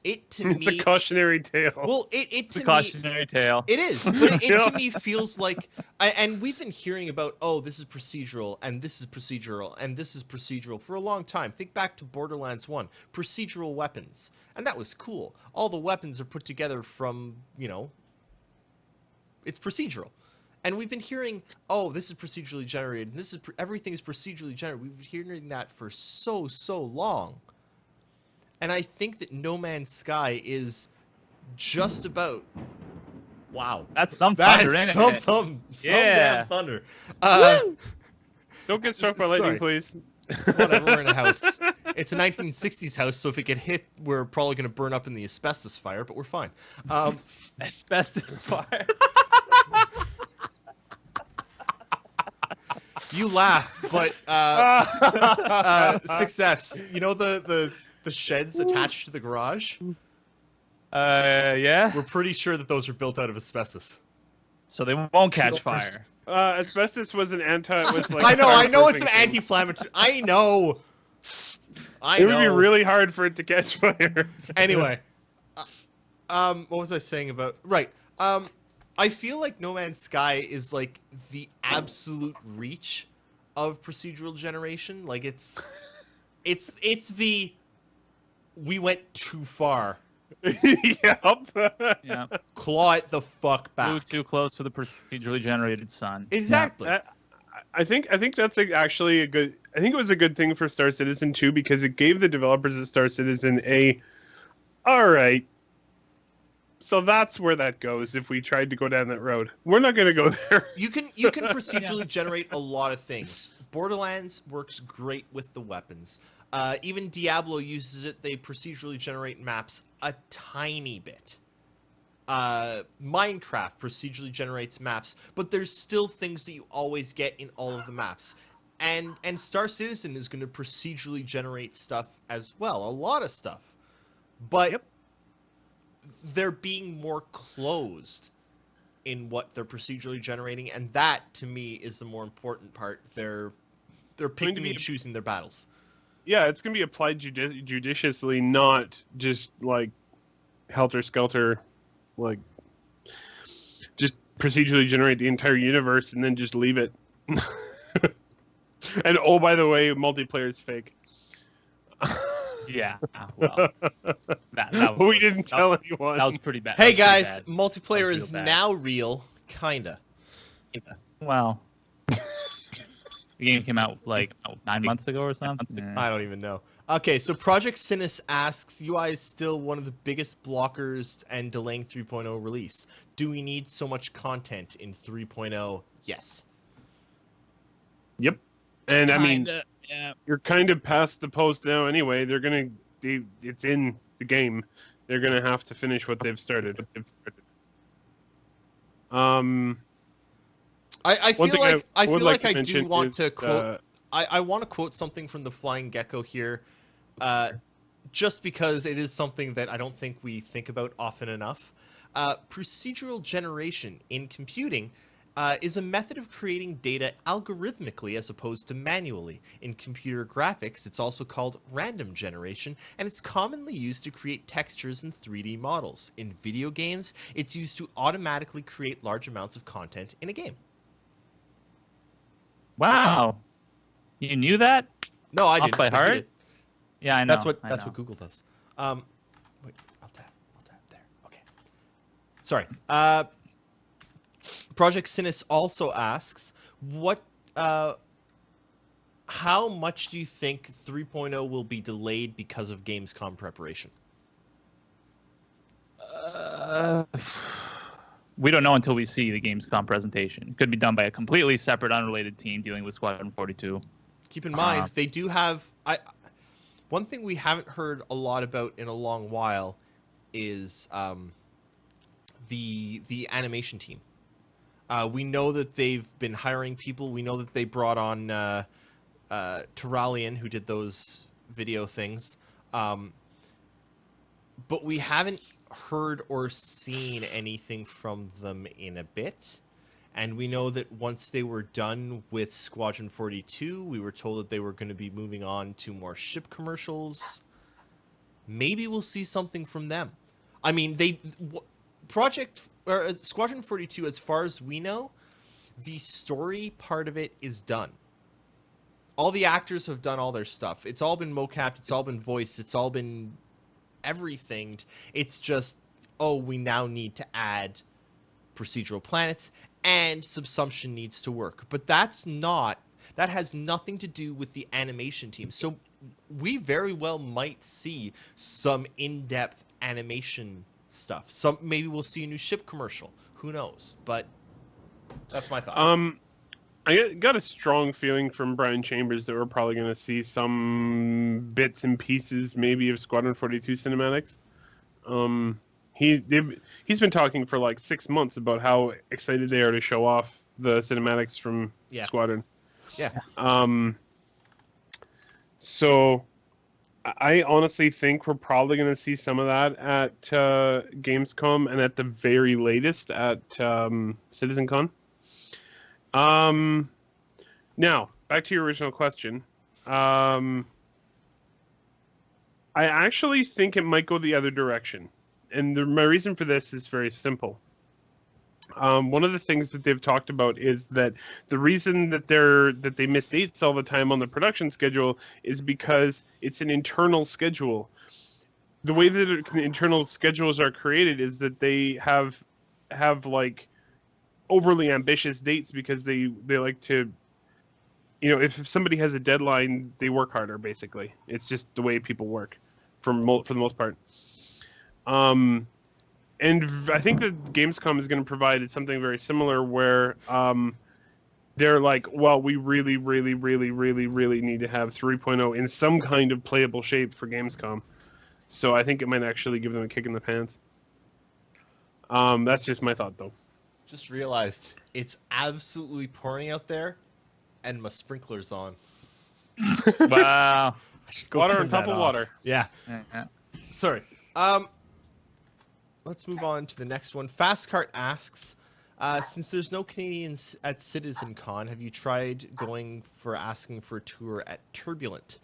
It's a cautionary tale. Well, It's a cautionary tale. It is, but it to me feels like, and we've been hearing about, oh, this is procedural, and this is procedural, and this is procedural for a long time. Think back to Borderlands 1, procedural weapons, and that was cool. All the weapons are put together from, it's procedural. And we've been hearing, oh, this is procedurally generated, and everything is procedurally generated. We've been hearing that for so long. And I think that No Man's Sky is just about... Wow. That's some thunder, ain't it? Some damn thunder. Don't get struck by lightning, please. Whatever, we're in a house. It's a 1960s house, so if it get hit, we're probably going to burn up in the asbestos fire, but we're fine. Asbestos fire. You laugh, but 6Fs, you know the sheds attached to the garage? Yeah. We're pretty sure that those are built out of asbestos. So they won't catch fire. Asbestos was an anti. Was like I know it's an anti-inflammatory. I know. It would be really hard for it to catch fire. Anyway, what was I saying about? Right. I feel like No Man's Sky is like the absolute reach of procedural generation. Like it's the we went too far. Yep. Yeah. Claw it the fuck back. Flew too close to the procedurally generated sun. Exactly. I think that's actually a good. I think it was a good thing for Star Citizen 2 because it gave the developers of Star Citizen all right. So that's where that goes if we tried to go down that road. We're not going to go there. You can procedurally generate a lot of things, Borderlands works great with the weapons. Even Diablo uses it. They procedurally generate maps a tiny bit. Minecraft procedurally generates maps, but there's still things that you always get in all of the maps. And Star Citizen is going to procedurally generate stuff as well, a lot of stuff. But they're being more closed in what they're procedurally generating, and that to me is the more important part. They're picking and choosing their battles. Yeah, it's going to be applied judiciously, not just like helter skelter, like just procedurally generate the entire universe and then just leave it. And oh, by the way, multiplayer is fake. Yeah, well, that was, we didn't tell anyone. That was pretty bad. Hey guys, multiplayer is now real, kinda. Well, the game came out like 9 months ago or something. I don't even know. Okay, so Project Sinus asks, UI is still one of the biggest blockers and delaying 3.0 release. Do we need so much content in 3.0? Yes. Yep. And I mean, yeah. you're kind of past the post now anyway. It's in the game. They're gonna have to finish what they've started. I feel like I do want to quote. I want to quote something from the Flying Gecko here, just because it is something that I don't think we think about often enough. Procedural generation in computing is a method of creating data algorithmically as opposed to manually. In computer graphics, it's also called random generation, and it's commonly used to create textures and 3D models. In video games, it's used to automatically create large amounts of content in a game. Wow. You knew that? No, I Off didn't. by but he heart? did. Yeah, I know. That's what Google does. Wait, I'll tap there. Okay. Sorry. Project Sinus also asks, how much do you think 3.0 will be delayed because of Gamescom preparation? We don't know until we see the Gamescom presentation. It could be done by a completely separate, unrelated team dealing with Squadron 42. Keep in mind, they do have... one thing we haven't heard a lot about in a long while is the animation team. We know that they've been hiring people. We know that they brought on Terralian, who did those video things. But we haven't heard or seen anything from them in a bit. And we know that once they were done with Squadron 42, we were told that they were going to be moving on to more ship commercials. Maybe we'll see something from them. I mean, Squadron 42, as far as we know, the story part of it is done. All the actors have done all their stuff. It's all been mocapped. It's all been voiced. It's all been everything. It's just, we now need to add procedural planets, and Subsumption needs to work. But that has nothing to do with the animation team. So we very well might see some in-depth animation stuff. Maybe we'll see a new ship commercial. Who knows? But that's my thought. I got a strong feeling from Brian Chambers that we're probably going to see some bits and pieces, maybe, of Squadron 42 cinematics. He's been talking for like 6 months about how excited they are to show off the cinematics from Squadron. Yeah. So I honestly think we're probably going to see some of that at Gamescom, and at the very latest at CitizenCon. Now, back to your original question. I actually think it might go the other direction. And my reason for this is very simple. One of the things that they've talked about is that the reason that they miss dates all the time on the production schedule is because it's an internal schedule. The way that the internal schedules are created is that they have like overly ambitious dates because they like to, if somebody has a deadline, they work harder. Basically, it's just the way people work for the most part. And I think that Gamescom is going to provide something very similar, where they're like, well, we really, really, really, really, really need to have 3.0 in some kind of playable shape for Gamescom. So I think it might actually give them a kick in the pants. That's just my thought, though. Just realized it's absolutely pouring out there, and my sprinkler's on. Wow. I should go Water turn on top that of off. water. Yeah. Yeah. Sorry. Let's move on to the next one. Fastcart asks, since there's no Canadians at CitizenCon, have you tried going for asking for a tour at Turbulent?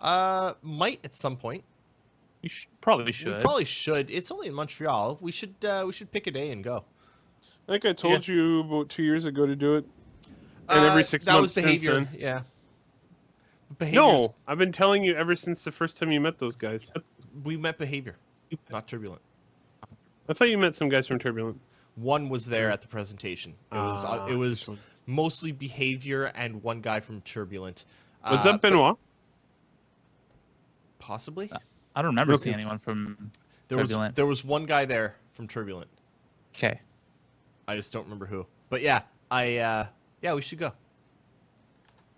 Might at some point. Probably We should. probably should. It's only in Montreal. We should pick a day and go. I think I told you about 2 years ago to do it. And every 6 that months was behavior. since then. Yeah. No, I've been telling you ever since the first time you met those guys. We met behavior, not Turbulent. I thought you met some guys from Turbulent. One was there at the presentation. It was mostly behavior and one guy from Turbulent. Was that Benoit? Possibly. I don't remember Okay. seeing anyone from There Turbulent. was one guy there from Turbulent. Okay. I just don't remember who. But yeah, we should go.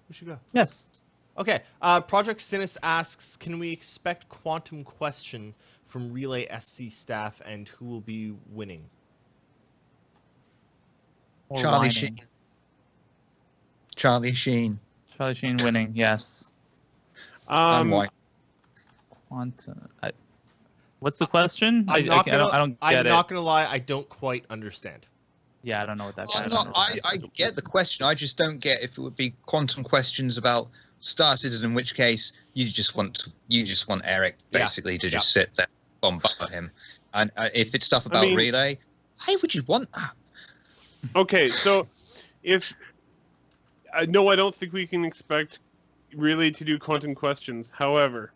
We should go. Yes. Okay. Project Sinus asks, can we expect Quantum Question from Relay SC staff, and who will be winning? Or Charlie whining. Sheen. Charlie Sheen. Charlie Sheen winning. Yes. And white. Quantum. What's the question? I'm not gonna, I don't I'm get it. not gonna lie. I don't quite understand. Yeah, I don't know what that. Well, I no, don't know what that I get the question. I just don't get if it would be quantum questions about Star Citizen, in which case you just want Eric basically to just sit there and bombard him. And if it's stuff about Relay, why would you want that? Okay, so if no, I don't think we can expect Relay to do quantum questions. However,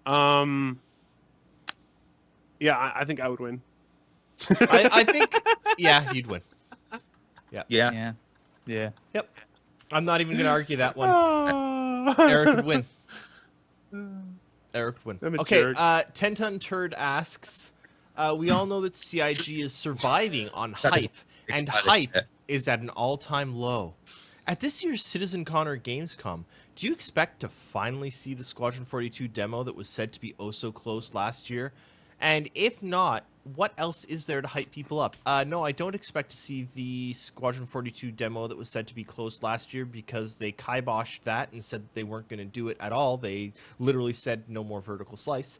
yeah, I think I would win. I think, yeah, you'd win. Yeah. Yeah. Yep. I'm not even gonna argue that one. Eric would win. Eric would I'm win. a Okay. jerk. 10 Ton Turd asks, we all know that CIG is surviving on That is hype, and that is hype it. is at an all-time low. At this year's CitizenCon or Gamescom, do you expect to finally see the Squadron 42 demo that was said to be oh so close last year? And if not, what else is there to hype people up? No, I don't expect to see the Squadron 42 demo that was said to be closed last year, because they kiboshed that and said they weren't going to do it at all. They literally said no more vertical slice.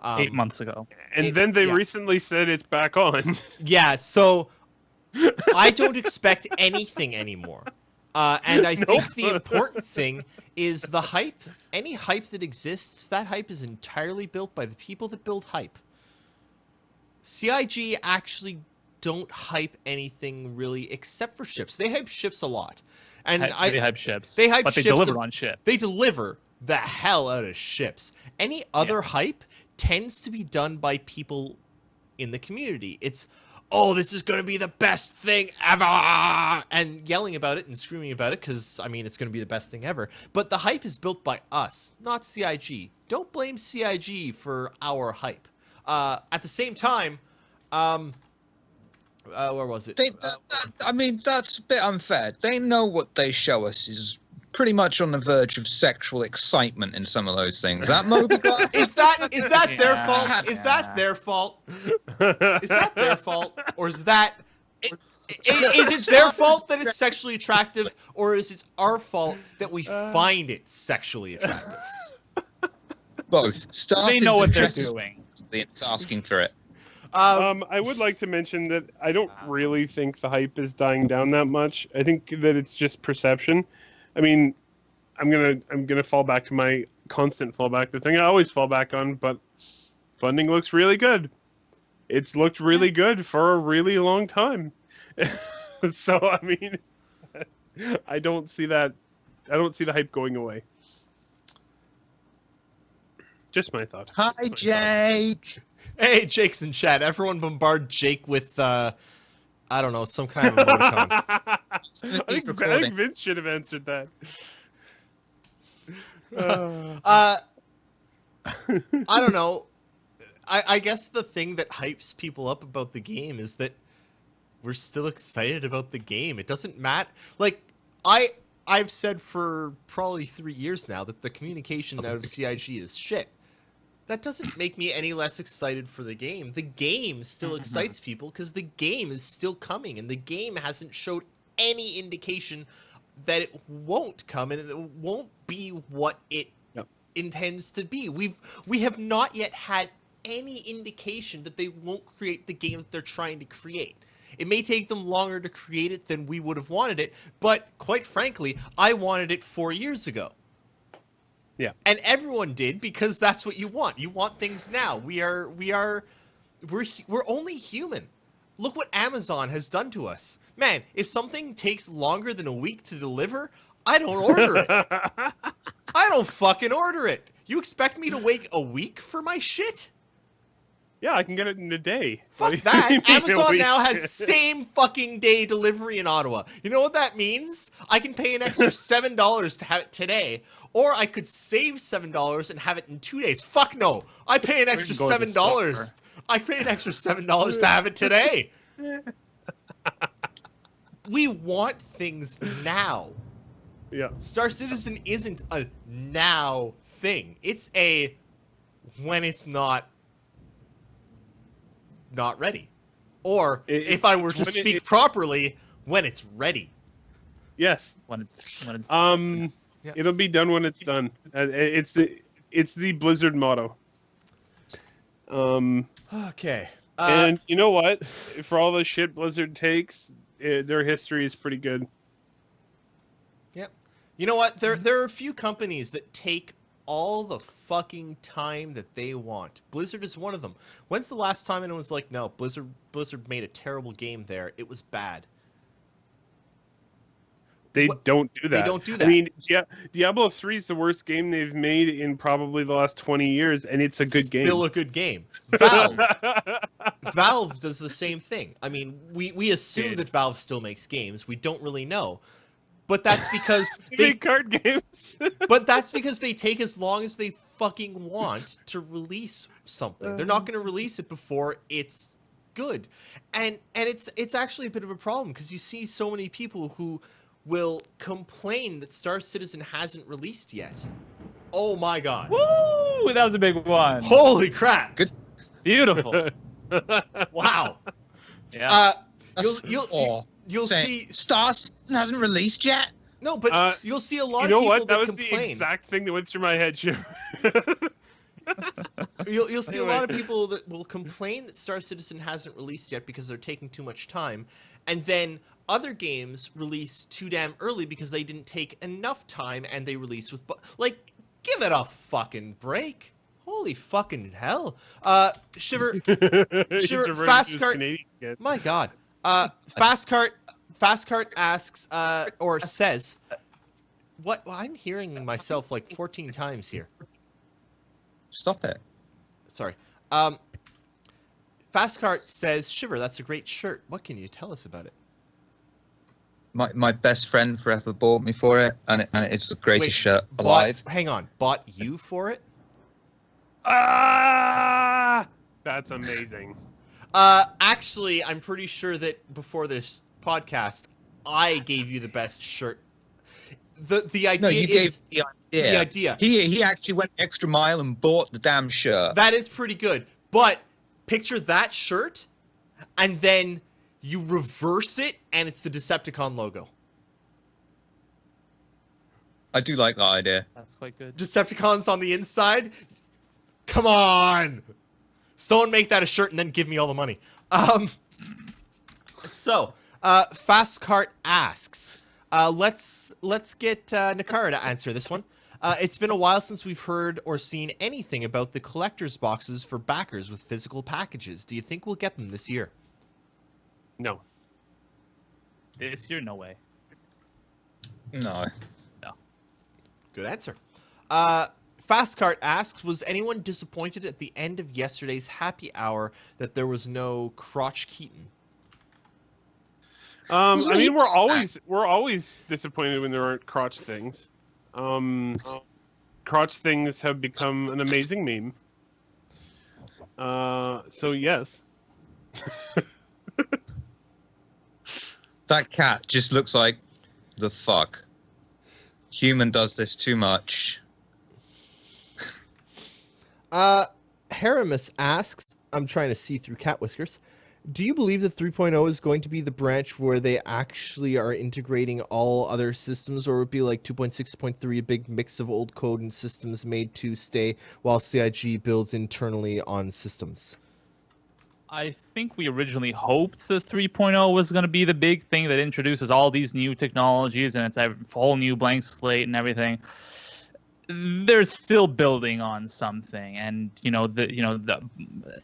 8 months ago. And it- then they yeah. recently said it's back on. Yeah, so I don't expect anything anymore. And I think the important thing is the hype. Any hype that exists, that hype is entirely built by the people that build hype. CIG actually don't hype anything really except for ships. They hype ships a lot. And They hype ships. they hype but they ships deliver and- on ships. They deliver the hell out of ships. Any other hype tends to be done by people in the community. It's, oh, this is going to be the best thing ever, and yelling about it and screaming about it because, I mean, it's going to be the best thing ever. But the hype is built by us, not CIG. Don't blame CIG for our hype. At the same time, where was it? I mean, that's a bit unfair. They know what they show us is pretty much on the verge of sexual excitement in some of those things. That Moby Glass? Is that their Yeah, fault? Is yeah. that their fault? Is that their fault, or is that? Is it their fault that it's sexually attractive, or is it our fault that we find it sexually attractive? Both. Star They know what they're Citizen doing. It's asking for it. I would like to mention that I don't really think the hype is dying down that much. I think that it's just perception. I mean, I'm gonna fall back to my constant fallback, the thing I always fall back on, but funding looks really good. It's looked really good for a really long time. So I mean, I don't see that. I don't see the hype going away. Just my thought. Hi, Jake. Hey, Jake's in chat. Everyone bombard Jake with I don't know, some kind of emoticon. I think Vince should have answered that. I don't know. I guess the thing that hypes people up about the game is that we're still excited about the game. It doesn't matter. Like, I've said for probably 3 years now that the communication out of CIG is shit. That doesn't make me any less excited for the game. The game still excites people because the game is still coming, and the game hasn't showed any indication that it won't come and it won't be what it intends to be. We have not yet had any indication that they won't create the game that they're trying to create. It may take them longer to create it than we would have wanted it, but quite frankly, I wanted it 4 years ago. Yeah. And everyone did, because that's what you want. You want things now. We're only human. Look what Amazon has done to us. Man, if something takes longer than a week to deliver, I don't order it. I don't fucking order it. You expect me to wait a week for my shit? Yeah, I can get it in a day. Fuck What do that. you mean a Amazon week? now has same fucking day delivery in Ottawa. You know what that means? I can pay an extra $7 to have it today, or I could save $7 and have it in 2 days. Fuck no. I pay an extra go to the $7. store. I pay an extra $7 to have it today. We want things now. Yeah. Star Citizen isn't a now thing. It's a when it's not ready. Or if I were to when speak properly, when it's ready. Yes. When it's Yeah. It'll be done when it's done. It's the Blizzard motto. Okay. And you know what? For all the shit Blizzard takes, their history is pretty good. Yep. You know what? There are a few companies that take all the fucking time that they want. Blizzard is one of them. When's the last time anyone was like, no, Blizzard made a terrible game there. It was bad. They don't do that. They don't do that. I mean, Diablo 3 is the worst game they've made in probably the last 20 years, and it's a good game. Still a good game. Valve does the same thing. I mean, we assume that Valve still makes games. We don't really know. But that's because they make card games. but that's because they take as long as they fucking want to release something. They're not going to release it before it's good. And it's actually a bit of a problem because you see so many people who will complain that Star Citizen hasn't released yet. Oh my god. Woo! That was a big one. Holy crap. Good. Beautiful. Wow. Yeah. You'll saying, see Star Citizen hasn't released yet. No, but you'll see a lot You know of people what? That was complain. the exact thing that went through my head, Jim. You'll see Anyway. a lot of people that will complain that Star Citizen hasn't released yet because they're taking too much time, and then other games release too damn early because they didn't take enough time and they release with like, give it a fucking break. Holy fucking hell. Shiver, Fast Cart. My God. Fast Cart asks or says, what? Well, I'm hearing myself like 14 times here. Stop it. Sorry. Fast Cart says, Shiver, that's a great shirt. What can you tell us about it? My best friend forever bought me for it, and it's the greatest Wait, shirt alive. Hang on. Bought you for it? Ah, that's amazing. Actually, I'm pretty sure that before this podcast, I gave you the best shirt. The idea No, you gave is the idea. the idea. He actually went extra mile and bought the damn shirt. That is pretty good. But picture that shirt, and then you reverse it, and it's the Decepticon logo. I do like that idea. That's quite good. Decepticons on the inside. Come on, someone make that a shirt and then give me all the money. So, Fast Cart asks, let's get Nakara to answer this one. It's been a while since we've heard or seen anything about the collector's boxes for backers with physical packages. Do you think we'll get them this year? No. This year, no way. No. Good answer. Fast Cart asks, was anyone disappointed at the end of yesterday's happy hour that there was no Crotch Keaton? I mean, we're always disappointed when there aren't crotch things. Crotch things have become an amazing meme. So yes. That cat just looks like the fuck? Human does this too much. Haramus asks, I'm trying to see through cat whiskers. Do you believe that 3.0 is going to be the branch where they actually are integrating all other systems, or would it be like 2.6.3, a big mix of old code and systems made to stay while CIG builds internally on systems? I think we originally hoped the 3.0 was going to be the big thing that introduces all these new technologies and it's a whole new blank slate and everything. They're still building on something, and the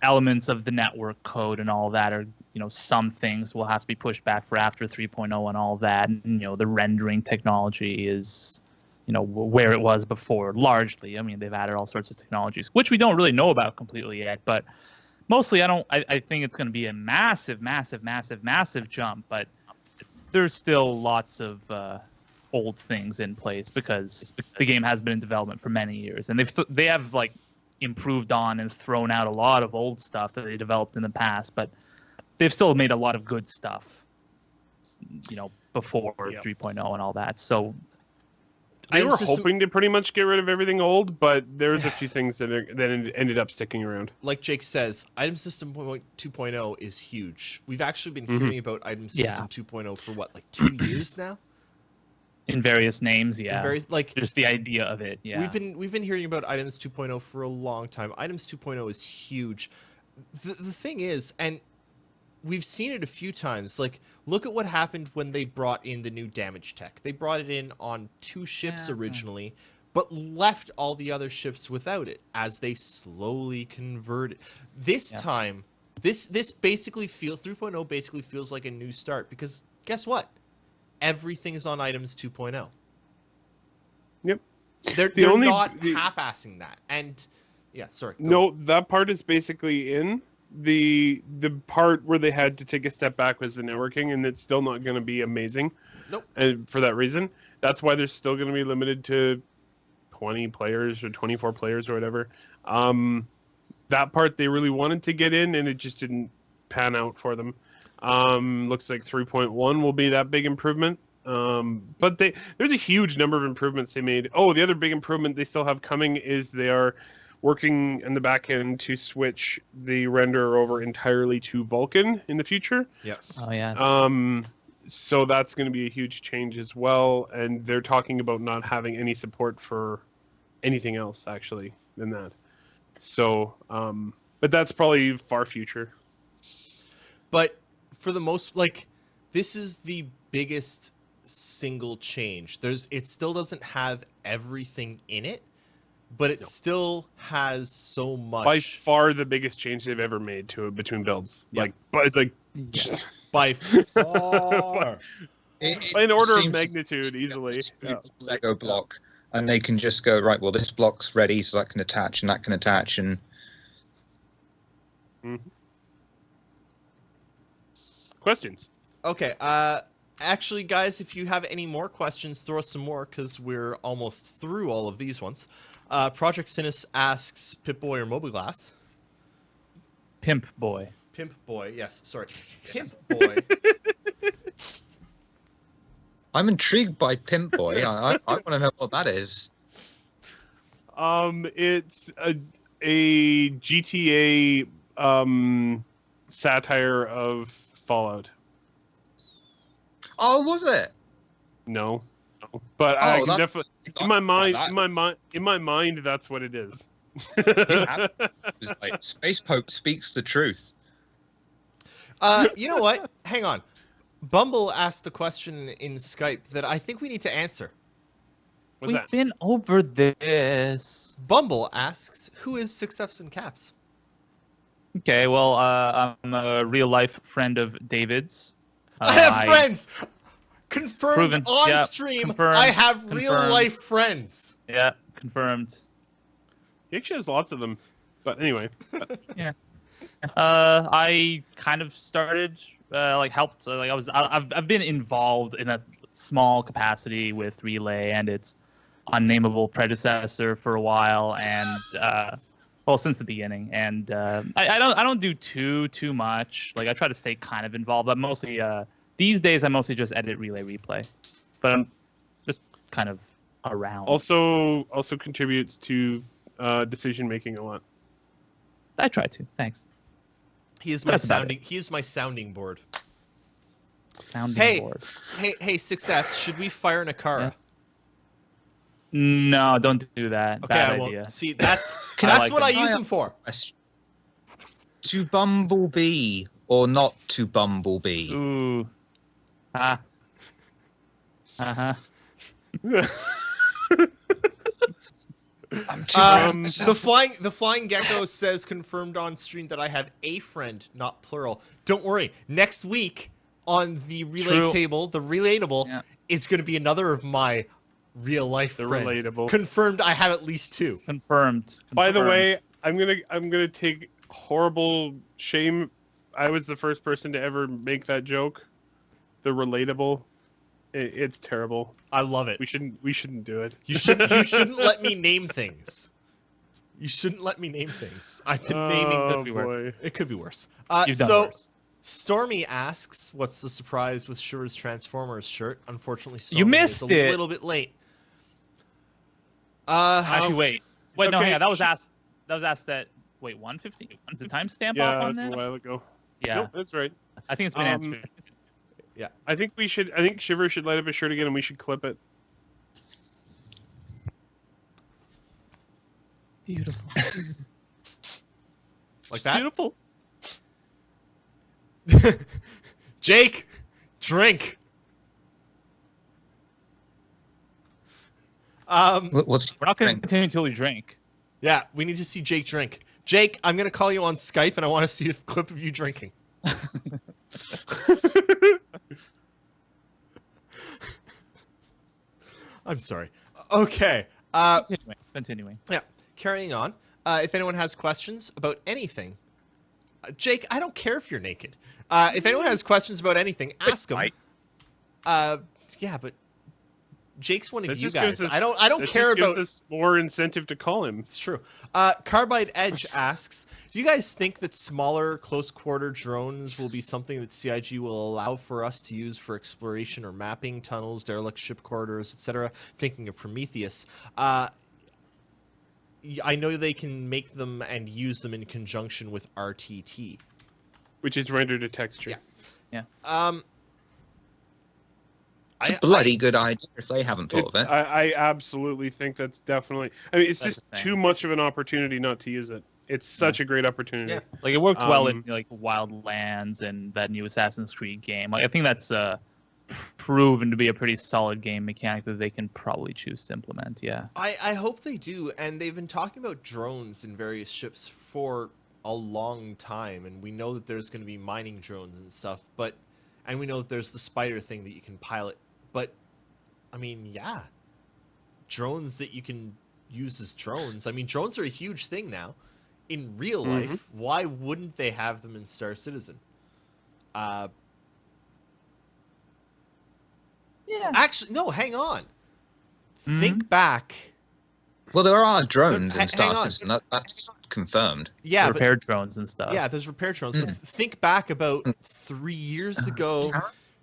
elements of the network code and all that are, some things will have to be pushed back for after 3.0 and all that. And, the rendering technology is, where it was before largely. I mean, they've added all sorts of technologies, which we don't really know about completely yet, but mostly I think it's going to be a massive, massive, massive, massive jump, but there's still lots of old things in place because the game has been in development for many years, and they have like improved on and thrown out a lot of old stuff that they developed in the past, but they've still made a lot of good stuff, before 3.0 and all that. So they were hoping to pretty much get rid of everything old, but there's a few things that ended up sticking around. Like Jake says, Item System 2.0 is huge. We've actually been hearing about Item System 2.0 for what, like 2 years now? In various names, yeah. In various, like, just the idea of it, yeah. We've been hearing about Items 2.0 for a long time. Items 2.0 is huge. The thing is, and we've seen it a few times, like, look at what happened when they brought in the new damage tech. They brought it in on 2 ships originally, but left all the other ships without it as they slowly converted. This time, this basically feels, 3.0 basically feels like a new start, because guess what? Everything is on Items 2.0. Yep. They're not half-assing that. And, sorry. No, that part is basically in. The part where they had to take a step back was the networking, and it's still not going to be amazing. Nope. And for that reason, that's why they're still going to be limited to 20 players or 24 players or whatever. That part they really wanted to get in, and it just didn't pan out for them. Looks like 3.1 will be that big improvement. But there's a huge number of improvements they made. Oh, the other big improvement they still have coming is they are working in the back end to switch the renderer over entirely to Vulkan in the future. Yep. Oh, yeah. So that's going to be a huge change as well. And they're talking about not having any support for anything else, actually, than that. So, but that's probably far future. But for the most, like, this is the biggest single change. It still doesn't have everything in it, but it still has so much. By far the biggest change they've ever made to it between builds. Yeah. By far. By an order of magnitude, easily. Lego block, and they can just go, right, well, this block's ready, so that can attach, and that can attach, and... Questions? Okay, actually, guys, if you have any more questions, throw us some more, because we're almost through all of these ones. Project Sinus asks, Pip-Boy or Mobiglass? Pimp Boy. Pimp Boy, yes, sorry. Pimp Boy. I'm intrigued by Pimp Boy. I want to know what that is. It's a GTA satire of Fallout. Oh, was it? No. But I can definitely in my mind that's what it is. It's like Space Pope speaks the truth. You know what? Hang on. Bumble asked a question in Skype that I think we need to answer. What's We've that? been over this. Bumble asks, who is Six Fs and Caps? Okay, well, I'm a real-life friend of David's. I have friends! Confirmed Proven. on Yeah, stream, confirmed. I have Confirmed. real-life friends. Yeah, confirmed. He actually has lots of them. But anyway. Yeah. I kind of started, helped. I've been involved in a small capacity with Relay and its unnameable predecessor for a while, and since the beginning. And I don't do too much. Like, I try to stay kind of involved, but mostly these days I mostly just edit Relay Replay. but I'm just kind of around. Also contributes to decision making a lot. I try to. Thanks. He is my That's about sounding. He is my sounding board. Sounding Hey, board. hey, Success. Should we fire Nakara? Yes. No, don't do that. Okay, Bad I won't. idea. See, that's I that's like what I him. use him for. To Bumblebee or not to Bumblebee? Ooh. Ah. Uh-huh. I'm too The flying gecko says confirmed on stream that I have a friend, not plural. Don't worry. Next week on the relay True. table, the relatable Yeah. is going to be another of my real life The friends. relatable. Confirmed. I have at least 2. Confirmed. By the Confirmed. way, I'm gonna take horrible shame. I was the first person to ever make that joke. The relatable. It's terrible. I love it. We shouldn't do it. You shouldn't let me name things. You shouldn't let me name things. I've been naming. Oh be worse. boy. It could be worse. You've done so worse. Stormy asks, "What's the surprise with Shiver's Transformers shirt?" Unfortunately, Stormy You missed is a it. little bit late. Actually, wait. No, okay. hang on. That was asked. Wait, 150. Is the timestamp Yeah, off on that's a this? while ago. Yeah, Nope, that's right. I think it's been Um, answered. I think Shiver should light up his shirt again, and we should clip it. Beautiful. Like that. Beautiful. Jake, drink. What's We're not going to continue until we drink. Yeah, we need to see Jake drink. Jake, I'm gonna call you on Skype, and I want to see a clip of you drinking. I'm sorry. Okay. Continuing. Yeah. Carrying on. If anyone has questions about anything, Jake, I don't care if you're naked. If anyone has questions about anything, ask them. Mike. Yeah, but Jake's one of That you just guys. gives us- I don't that care just gives about. us more incentive to call him. It's true. Carbide Edge asks, do you guys think that smaller close-quarter drones will be something that CIG will allow for us to use for exploration or mapping tunnels, derelict ship corridors, etc.? Thinking of Prometheus. I know they can make them and use them in conjunction with RTT. Which is render to texture. Yeah. It's a bloody good idea if they haven't thought of it. I absolutely think that's definitely. I mean, it's That's just the thing. too much of an opportunity not to use it. It's such a great opportunity. Yeah. Like it worked well in Um, like Wildlands and that new Assassin's Creed game. Like I think that's proven to be a pretty solid game mechanic that they can probably choose to implement. Yeah. I hope they do, and they've been talking about drones in various ships for a long time, and we know that there's going to be mining drones and stuff, and we know that there's the spider thing that you can pilot, but, I mean, yeah, drones that you can use as drones. I mean, drones are a huge thing now. In real life, why wouldn't they have them in Star Citizen? Yeah. Actually, no, hang on. Think back. Well, there are drones Hang in Star on. Citizen. That's confirmed. Yeah, but Repair drones and stuff. yeah, there's repair drones. But think back about 3 years ago.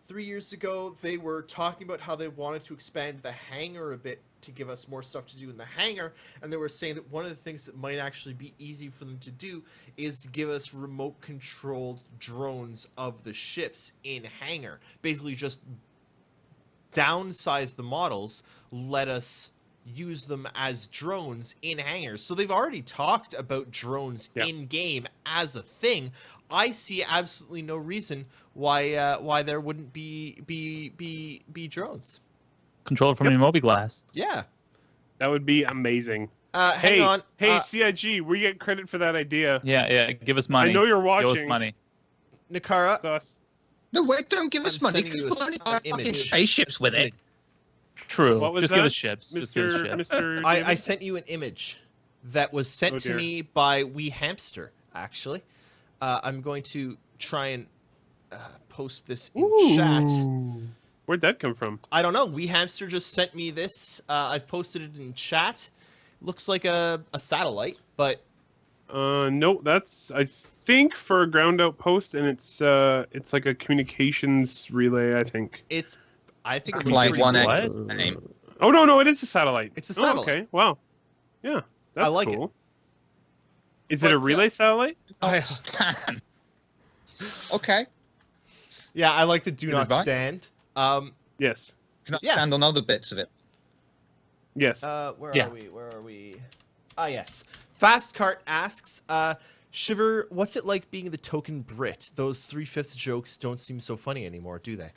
3 years ago, they were talking about how they wanted to expand the hangar a bit to give us more stuff to do in the hangar, and they were saying that one of the things that might actually be easy for them to do is give us remote controlled drones of the ships in hangar. Basically, just downsize the models, let us use them as drones in hangars. So they've already talked about drones in game as a thing. I see absolutely no reason why there wouldn't be drones. Control it from your mobi-glass. Yeah. That would be amazing. Hang on. Hey, CIG, we get credit for that idea. Yeah. Give us money. I know you're Give us watching. money. Nakara, It's us. No, wait, don't give us I'm money sending because you we'll only buy an fucking image. spaceships with it. True. What was Just that? give us ships. Just give us ships. Mr. I David? sent you an image that was sent Oh, to dear. me by Wee Hamster, actually. I'm going to try and post this in chat. Where'd that come from? I don't know. Wee Hamster just sent me this. I've posted it in chat. Looks like a satellite, but No, that's I think for a ground outpost, and it's like a communications relay. I think. it's I think it Satellite looks pretty 1X cool. What? name. Oh no, it is a satellite. It's a Oh, satellite. okay, wow. Yeah, that's like it. cool. Is it a But, relay satellite? I- Stan. Okay. Yeah, I like the do Good not advice. stand. Yes. Can I Yeah. stand on other bits of it? Yes. Where Yeah. are we? Where are we? Ah, yes. Fast Cart asks, Shiver, what's it like being the token Brit? Those 3/5 jokes don't seem so funny anymore, do they?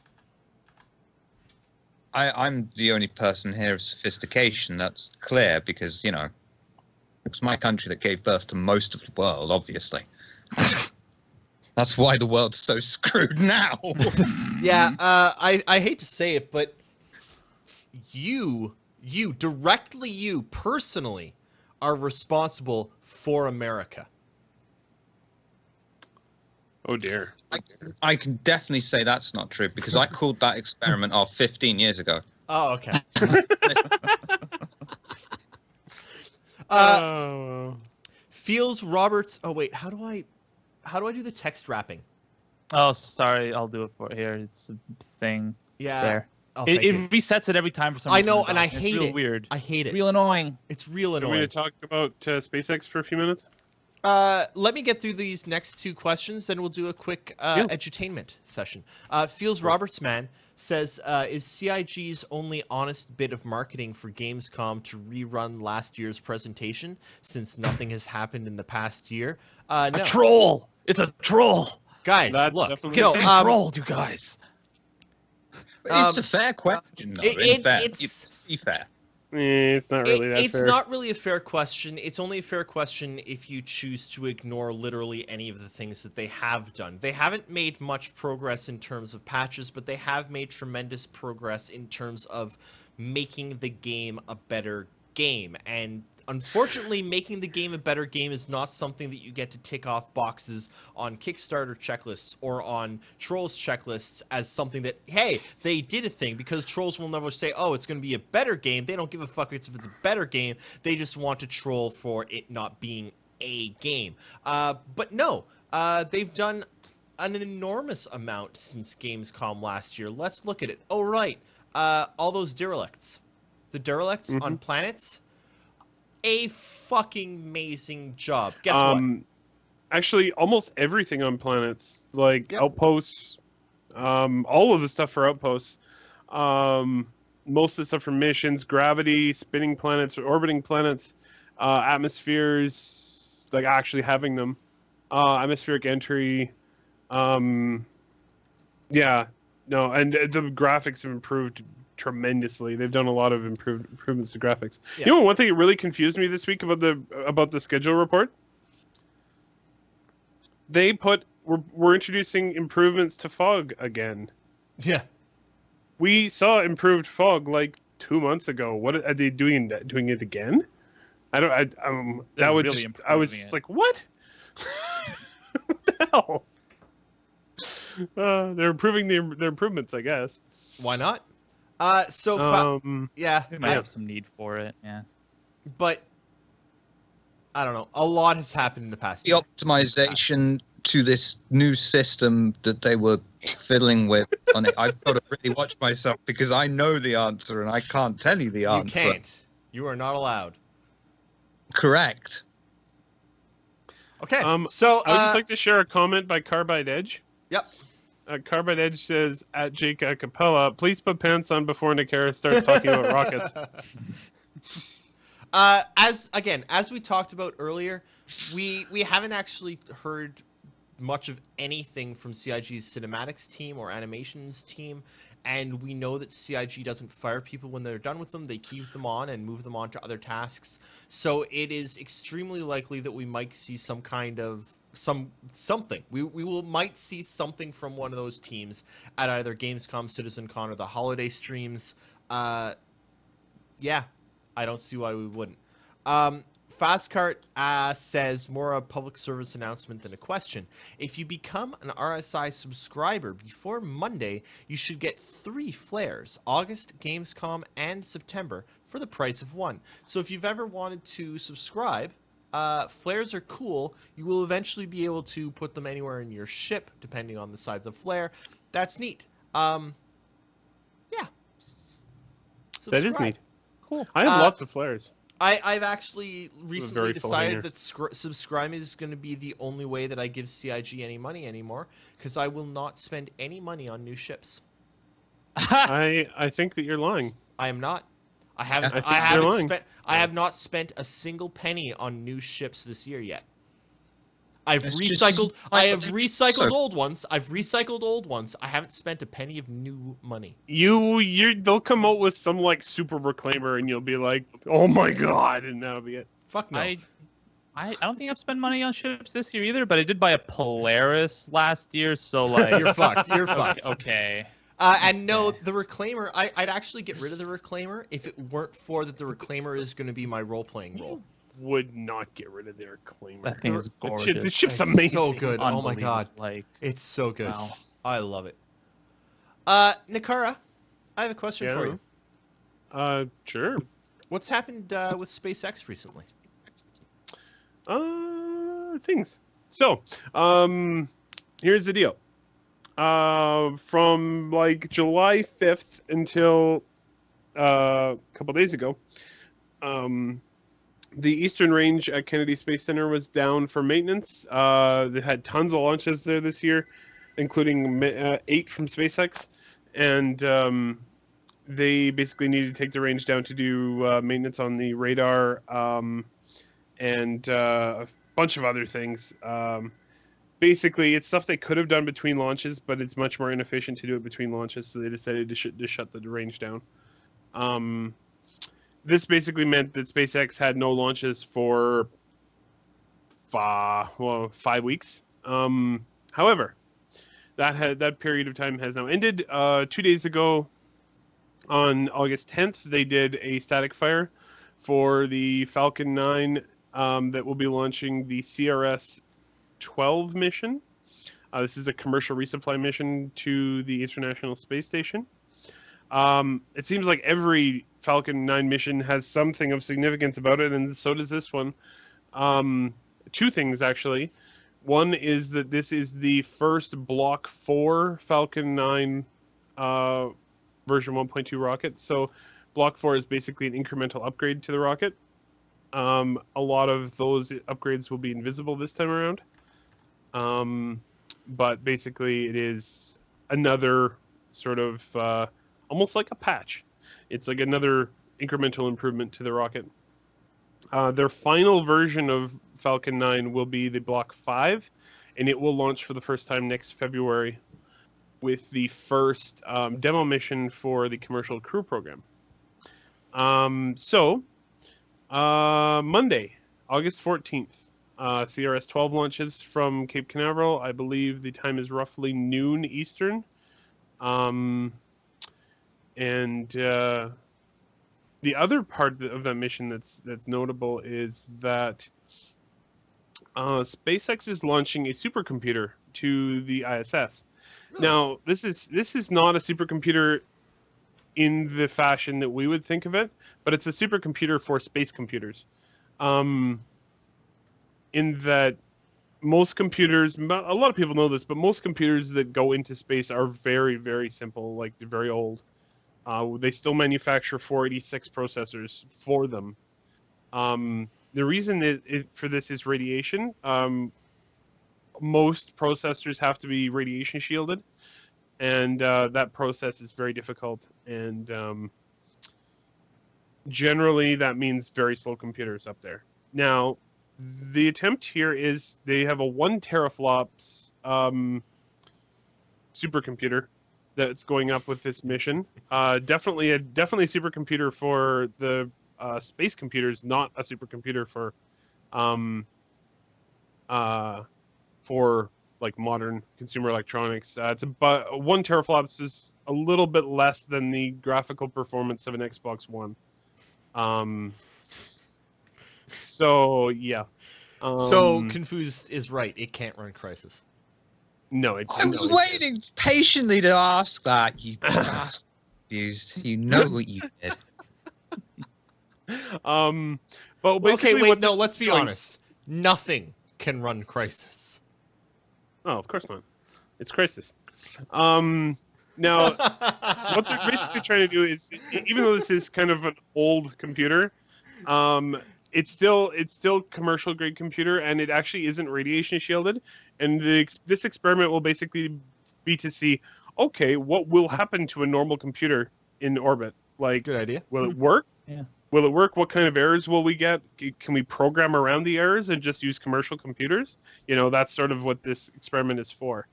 I'm the only person here of sophistication. That's clear because, you know, it's my country that gave birth to most of the world, obviously. That's why the world's so screwed now. Yeah, I hate to say it, but you personally are responsible for America. Oh dear. I can definitely say that's not true because I called that experiment off 15 years ago. Oh, okay. Oh. Feels Roberts. Oh wait, how do I do the text wrapping? Oh, sorry. I'll do it for here. It's a thing Yeah. there. Oh, It, thank it you. resets it every time for some I reason. know, in the and I document. hate it's real it. Weird. I hate it. Real annoying. It's real Do you want me annoying. to talk about SpaceX for a few minutes? Let me get through these next two questions, then we'll do a quick Yeah. edutainment session. Feels Roberts Man says, is CIG's only honest bit of marketing for Gamescom to rerun last year's presentation, since nothing has happened in the past year? No. A troll. It's a troll. Guys, That's look. definitely- No, Been trolled, you guys. It's a fair question, though. it's- To be fair. It's not really that it's fair. not really a fair question. It's only a fair question if you choose to ignore literally any of the things that they have done. They haven't made much progress in terms of patches, but they have made tremendous progress in terms of making the game a better game. And unfortunately, making the game a better game is not something that you get to tick off boxes on Kickstarter checklists or on Trolls checklists as something that, hey, they did a thing, because Trolls will never say, oh, it's going to be a better game. They don't give a fuck if it's a better game. They just want to troll for it not being a game. But no, they've done an enormous amount since Gamescom last year. Let's look at it. Oh, right. All those derelicts. The derelicts on planets. A fucking amazing job. Guess what? Actually, almost everything on planets, like Yep. outposts, all of the stuff for outposts, most of the stuff for missions, gravity, spinning planets, or orbiting planets, atmospheres, like actually having them, atmospheric entry, yeah, no, and the graphics have improved tremendously. They've done a lot of improvements to graphics. Yeah. You know, one thing that really confused me this week about the schedule report. They we're introducing improvements to fog again. Yeah. We saw improved fog like 2 months ago. What are they doing it again? I don't. that They're would really just, I was improving just it. like, what? What the hell? They're improving their improvements, I guess. Why not? Yeah. They might have some need for it. Yeah. But I don't know. A lot has happened in the past The year. optimization to this new system that they were fiddling with on it, I've got to really watch myself because I know the answer and I can't tell you the You answer. can't. You are not allowed. Correct. Okay. So I would just like to share a comment by Carbide Edge. Yep. Carbide Edge says, at Jake Acapella, please put pants on before Nakara starts talking about rockets. As we talked about earlier, we haven't actually heard much of anything from CIG's cinematics team or animations team, and we know that CIG doesn't fire people when they're done with them. They keep them on and move them on to other tasks. So it is extremely likely that we might see some kind of something. We might see something from one of those teams at either Gamescom, CitizenCon, or the holiday streams. Yeah, I don't see why we wouldn't. Fastcart says, more a public service announcement than a question. If you become an RSI subscriber before Monday, you should get 3 flares, August, Gamescom, and September, for the price of 1. So if you've ever wanted to subscribe, flares are cool. You will eventually be able to put them anywhere in your ship, depending on the size of the flare. That's neat. Yeah, subscribe. That is neat. Cool. I have lots of flares. I've actually recently very full decided hanger. that subscribing is going to be the only way that I give CIG any money anymore, because I will not spend any money on new ships. I think that you're lying. I am not. I haven't. I think I you're haven't lying. spent. I have not spent a single penny on new ships this year yet. I've It's just- recycled. I have recycled So- old ones. I've recycled old ones. I haven't spent a penny of new money. They'll come out with some like super reclaimer, and you'll be like, "Oh my god!" and that'll be it. Fuck no. I don't think I've spent money on ships this year either, but I did buy a Polaris last year, so like You're fucked. You're fucked. okay. And no, the Reclaimer, I'd actually get rid of the Reclaimer if it weren't for that the Reclaimer is going to be my role-playing role. Would not get rid of their reclaimer. That thing is The gorgeous. ship's It's amazing. so good. Oh my god. Unbelievable. Like, It's so good. wow. I love it. Nakara, I have a question for you. Sure. What's happened with SpaceX recently? Things. So, here's the deal. From like July 5th until a couple days ago, the Eastern Range at Kennedy Space Center was down for maintenance. They had tons of launches there this year, including 8 from SpaceX, and they basically needed to take the range down to do maintenance on the radar and a bunch of other things. Basically, it's stuff they could have done between launches, but it's much more inefficient to do it between launches, so they decided to shut the range down. This basically meant that SpaceX had no launches for 5 weeks. However, that period of time has now ended. 2 days ago, on August 10th, they did a static fire for the Falcon 9 that will be launching the CRS-12 mission. This is a commercial resupply mission to the International Space Station. It seems like every Falcon 9 mission has something of significance about it, and so does this one. 2 things, actually. One is that this is the first Block 4 Falcon 9 version 1.2 rocket. So Block 4 is basically an incremental upgrade to the rocket. A lot of those upgrades will be invisible this time around. But basically it is another sort of almost like a patch. It's like another incremental improvement to the rocket. Their final version of Falcon 9 will be the Block 5, and it will launch for the first time next February with the first demo mission for the Commercial Crew Program. Monday, August 14th, CRS-12 launches from Cape Canaveral. I believe the time is roughly noon Eastern. The other part of that mission that's notable is that SpaceX is launching a supercomputer to the ISS. Now, this is not a supercomputer in the fashion that we would think of it, but it's a supercomputer for space computers. In that most computers, a lot of people know this, but most computers that go into space are very, very simple, like they're very old. They still manufacture 486 processors for them. The reason for this is radiation. Most processors have to be radiation shielded, and that process is very difficult. And generally, that means very slow computers up there. Now, the attempt here is they have a 1 teraflops supercomputer that's going up with this mission. Definitely a supercomputer for the space computers, not a supercomputer for like modern consumer electronics. It's about 1 teraflops is a little bit less than the graphical performance of an Xbox One. So yeah. So Confused is right. It can't run Crisis. No, I was waiting patiently to ask that. You bastard. You know what you did. But basically, Okay, wait. No, let's be honest. Nothing can run Crisis. Oh, of course not. It's Crisis. Now, what they're basically trying to do is, even though this is kind of an old computer, it's still commercial grade computer, and it actually isn't radiation shielded. And this experiment will basically be to see, okay, what will happen to a normal computer in orbit? Like, Good idea. will it work? Yeah. Will it work? What kind of errors will we get? Can we program around the errors and just use commercial computers? That's sort of what this experiment is for.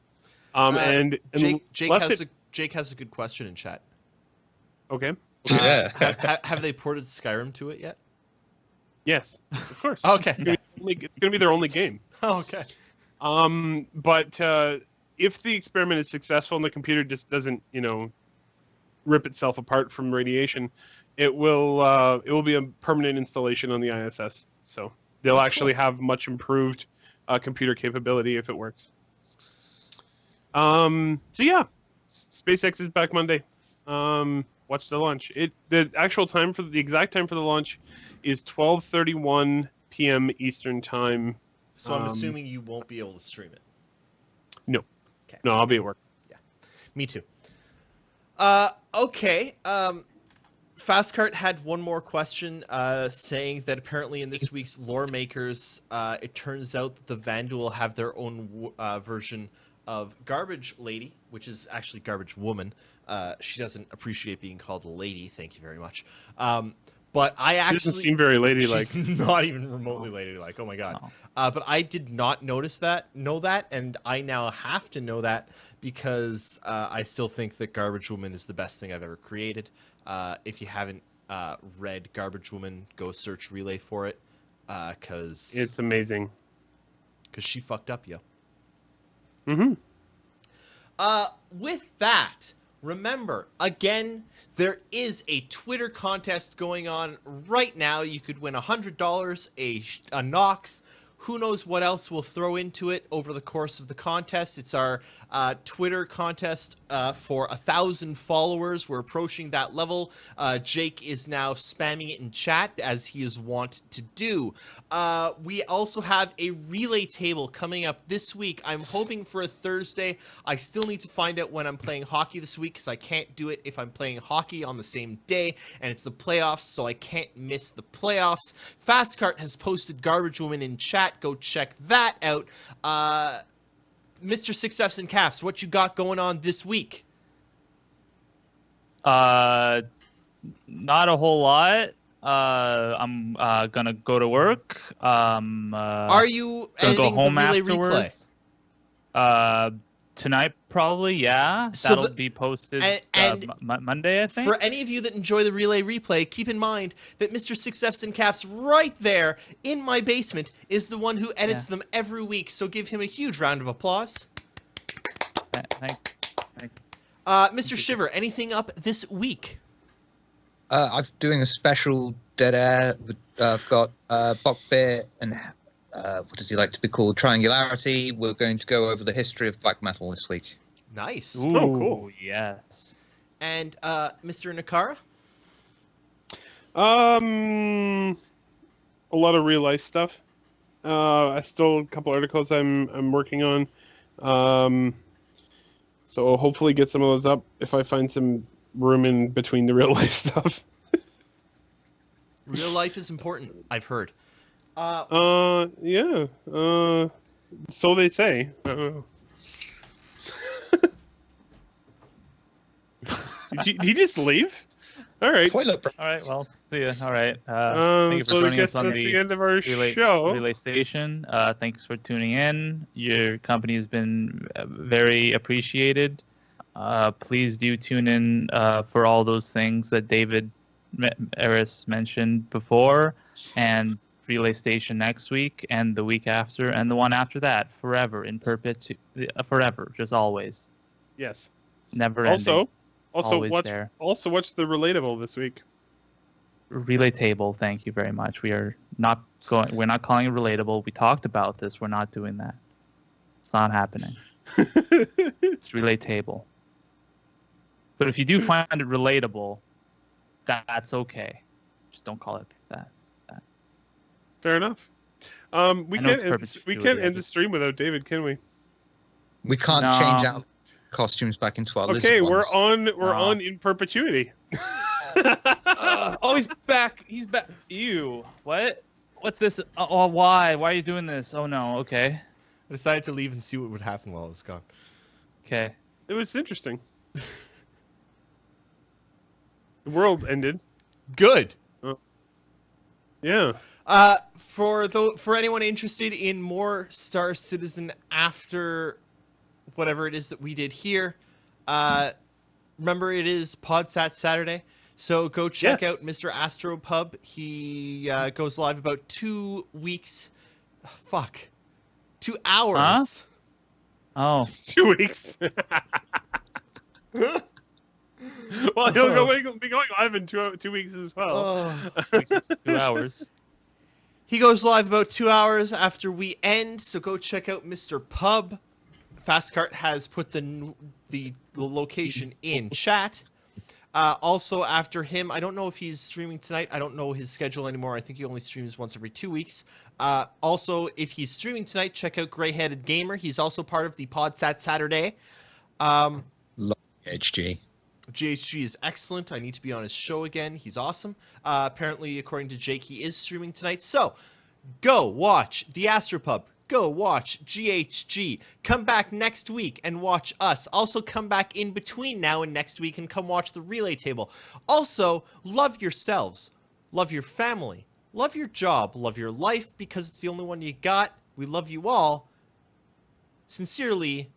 And Jake has a good question in chat. okay. Yeah. Have they ported Skyrim to it yet? Yes, of course. Okay. It's going to be their only game. Okay. But if the experiment is successful and the computer just doesn't, rip itself apart from radiation, it will be a permanent installation on the ISS. So they'll That's actually have much improved computer capability if it works. So yeah, SpaceX is back Monday. Watch the launch. The exact time for the launch is 12:31 p.m. Eastern time. So I'm assuming you won't be able to stream it. No. Okay. No, I'll be at work. Me too. Okay. Fastcart had one more question, saying that apparently in this week's Lore Makers, it turns out that the Vandu will have their own version of Garbage Lady, which is actually Garbage Woman. She doesn't appreciate being called a lady. Thank you very much. But I It actually doesn't seem very ladylike. she's not even remotely ladylike. Oh my god! But I did not know that, and I now have to know that because I still think that Garbage Woman is the best thing I've ever created. If you haven't read Garbage Woman, go search Relay for it, because It's amazing. she fucked up, yo. Mm-hmm. With that, remember, again, there is a Twitter contest going on right now. You could win $100, a Nox. Who knows what else we'll throw into it over the course of the contest. It's our Twitter contest for 1,000 followers. We're approaching that level. Jake is now spamming it in chat, as he is wont to do. We also have a relay table coming up this week. I'm hoping for a Thursday. I still need to find out when I'm playing hockey this week, because I can't do it if I'm playing hockey on the same day, and it's the playoffs, so I can't miss the playoffs. Fastcart has posted Garbage Woman in chat. Go check that out. Mr. 6Fs and Caps, what you got going on this week? Not a whole lot. I'm gonna go to work. Are you gonna go editing home the Relay afterwards? replay? Tonight probably, yeah. So That'll the- be posted and Monday, I think. For any of you that enjoy the Relay replay, keep in mind that Mr. 6Fs and Caps right there in my basement is the one who edits them every week, so give him a huge round of applause. Thanks. Mr. Shiver, anything up this week? I'm doing a special Dead Air. I've got Bockbeer and what does he like to be called? Triangularity. We're going to go over the history of black metal this week. Nice. Ooh, cool. Yes. And Mr. Nakara? A lot of real life stuff. I still a couple articles I'm working on. So hopefully get some of those up if I find some room in between the real life stuff. Real life is important, I've heard. Yeah. So they say. Did he just leave? All right. Toilet break. All right. Well, see ya. All right. Thank you So for I joining guess us on that's the the end of our show. Relay Station. Thanks for tuning in. Your company has been very appreciated. Please do tune in for all those things that David Eris mentioned before, and Relay Station next week, and the week after, and the one after that, forever, in forever, just always, Yes. never ending. Also Always watch there. watch the Relatable this week. Relay Table, thank you very much. We're not calling it Relatable. We talked about this. We're not doing that. It's not happening. It's Relay Table. But if you do find it relatable, that's okay. Just don't call it that. Fair enough. We I know can't it's end, we perpetuity, can't I end the just- stream without David, can we? We can't No. change out. costumes back into our Okay, lizard ones. we're on in perpetuity. Oh, he's back. He's back. Ew. What? What's this? Oh, why? Why are you doing this? Oh no. Okay. I decided to leave and see what would happen while I was gone. Okay. It was interesting. The world ended. Good. Yeah. For anyone interested in more Star Citizen after whatever it is that we did here, remember it is Podsat Saturday, so go check out Mr. Astro Pub. He goes live about 2 weeks. 2 hours. Oh. 2 weeks. Well, he'll be going live in 2 weeks as well. 2 hours. He goes live about 2 hours after we end, so go check out Mr. Pub. Fastcart has put the location in chat. Also, after him, I don't know if he's streaming tonight. I don't know his schedule anymore. I think he only streams once every 2 weeks. Also, if he's streaming tonight, check out Grey-Headed Gamer. He's also part of the Podsat Saturday. Love HG. GHG is excellent. I need to be on his show again. He's awesome. Apparently, according to Jake, he is streaming tonight. So, go watch the Astropub. Go watch GHG. Come back next week and watch us. Also, come back in between now and next week and come watch the Relay Table. Also, love yourselves. Love your family. Love your job. Love your life because it's the only one you got. We love you all. Sincerely,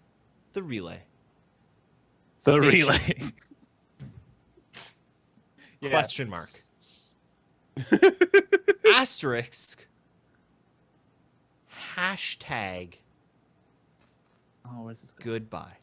the Relay. The Station. relay. Yeah. Question mark. Asterisk. Hashtag. Oh, where's this? Goodbye.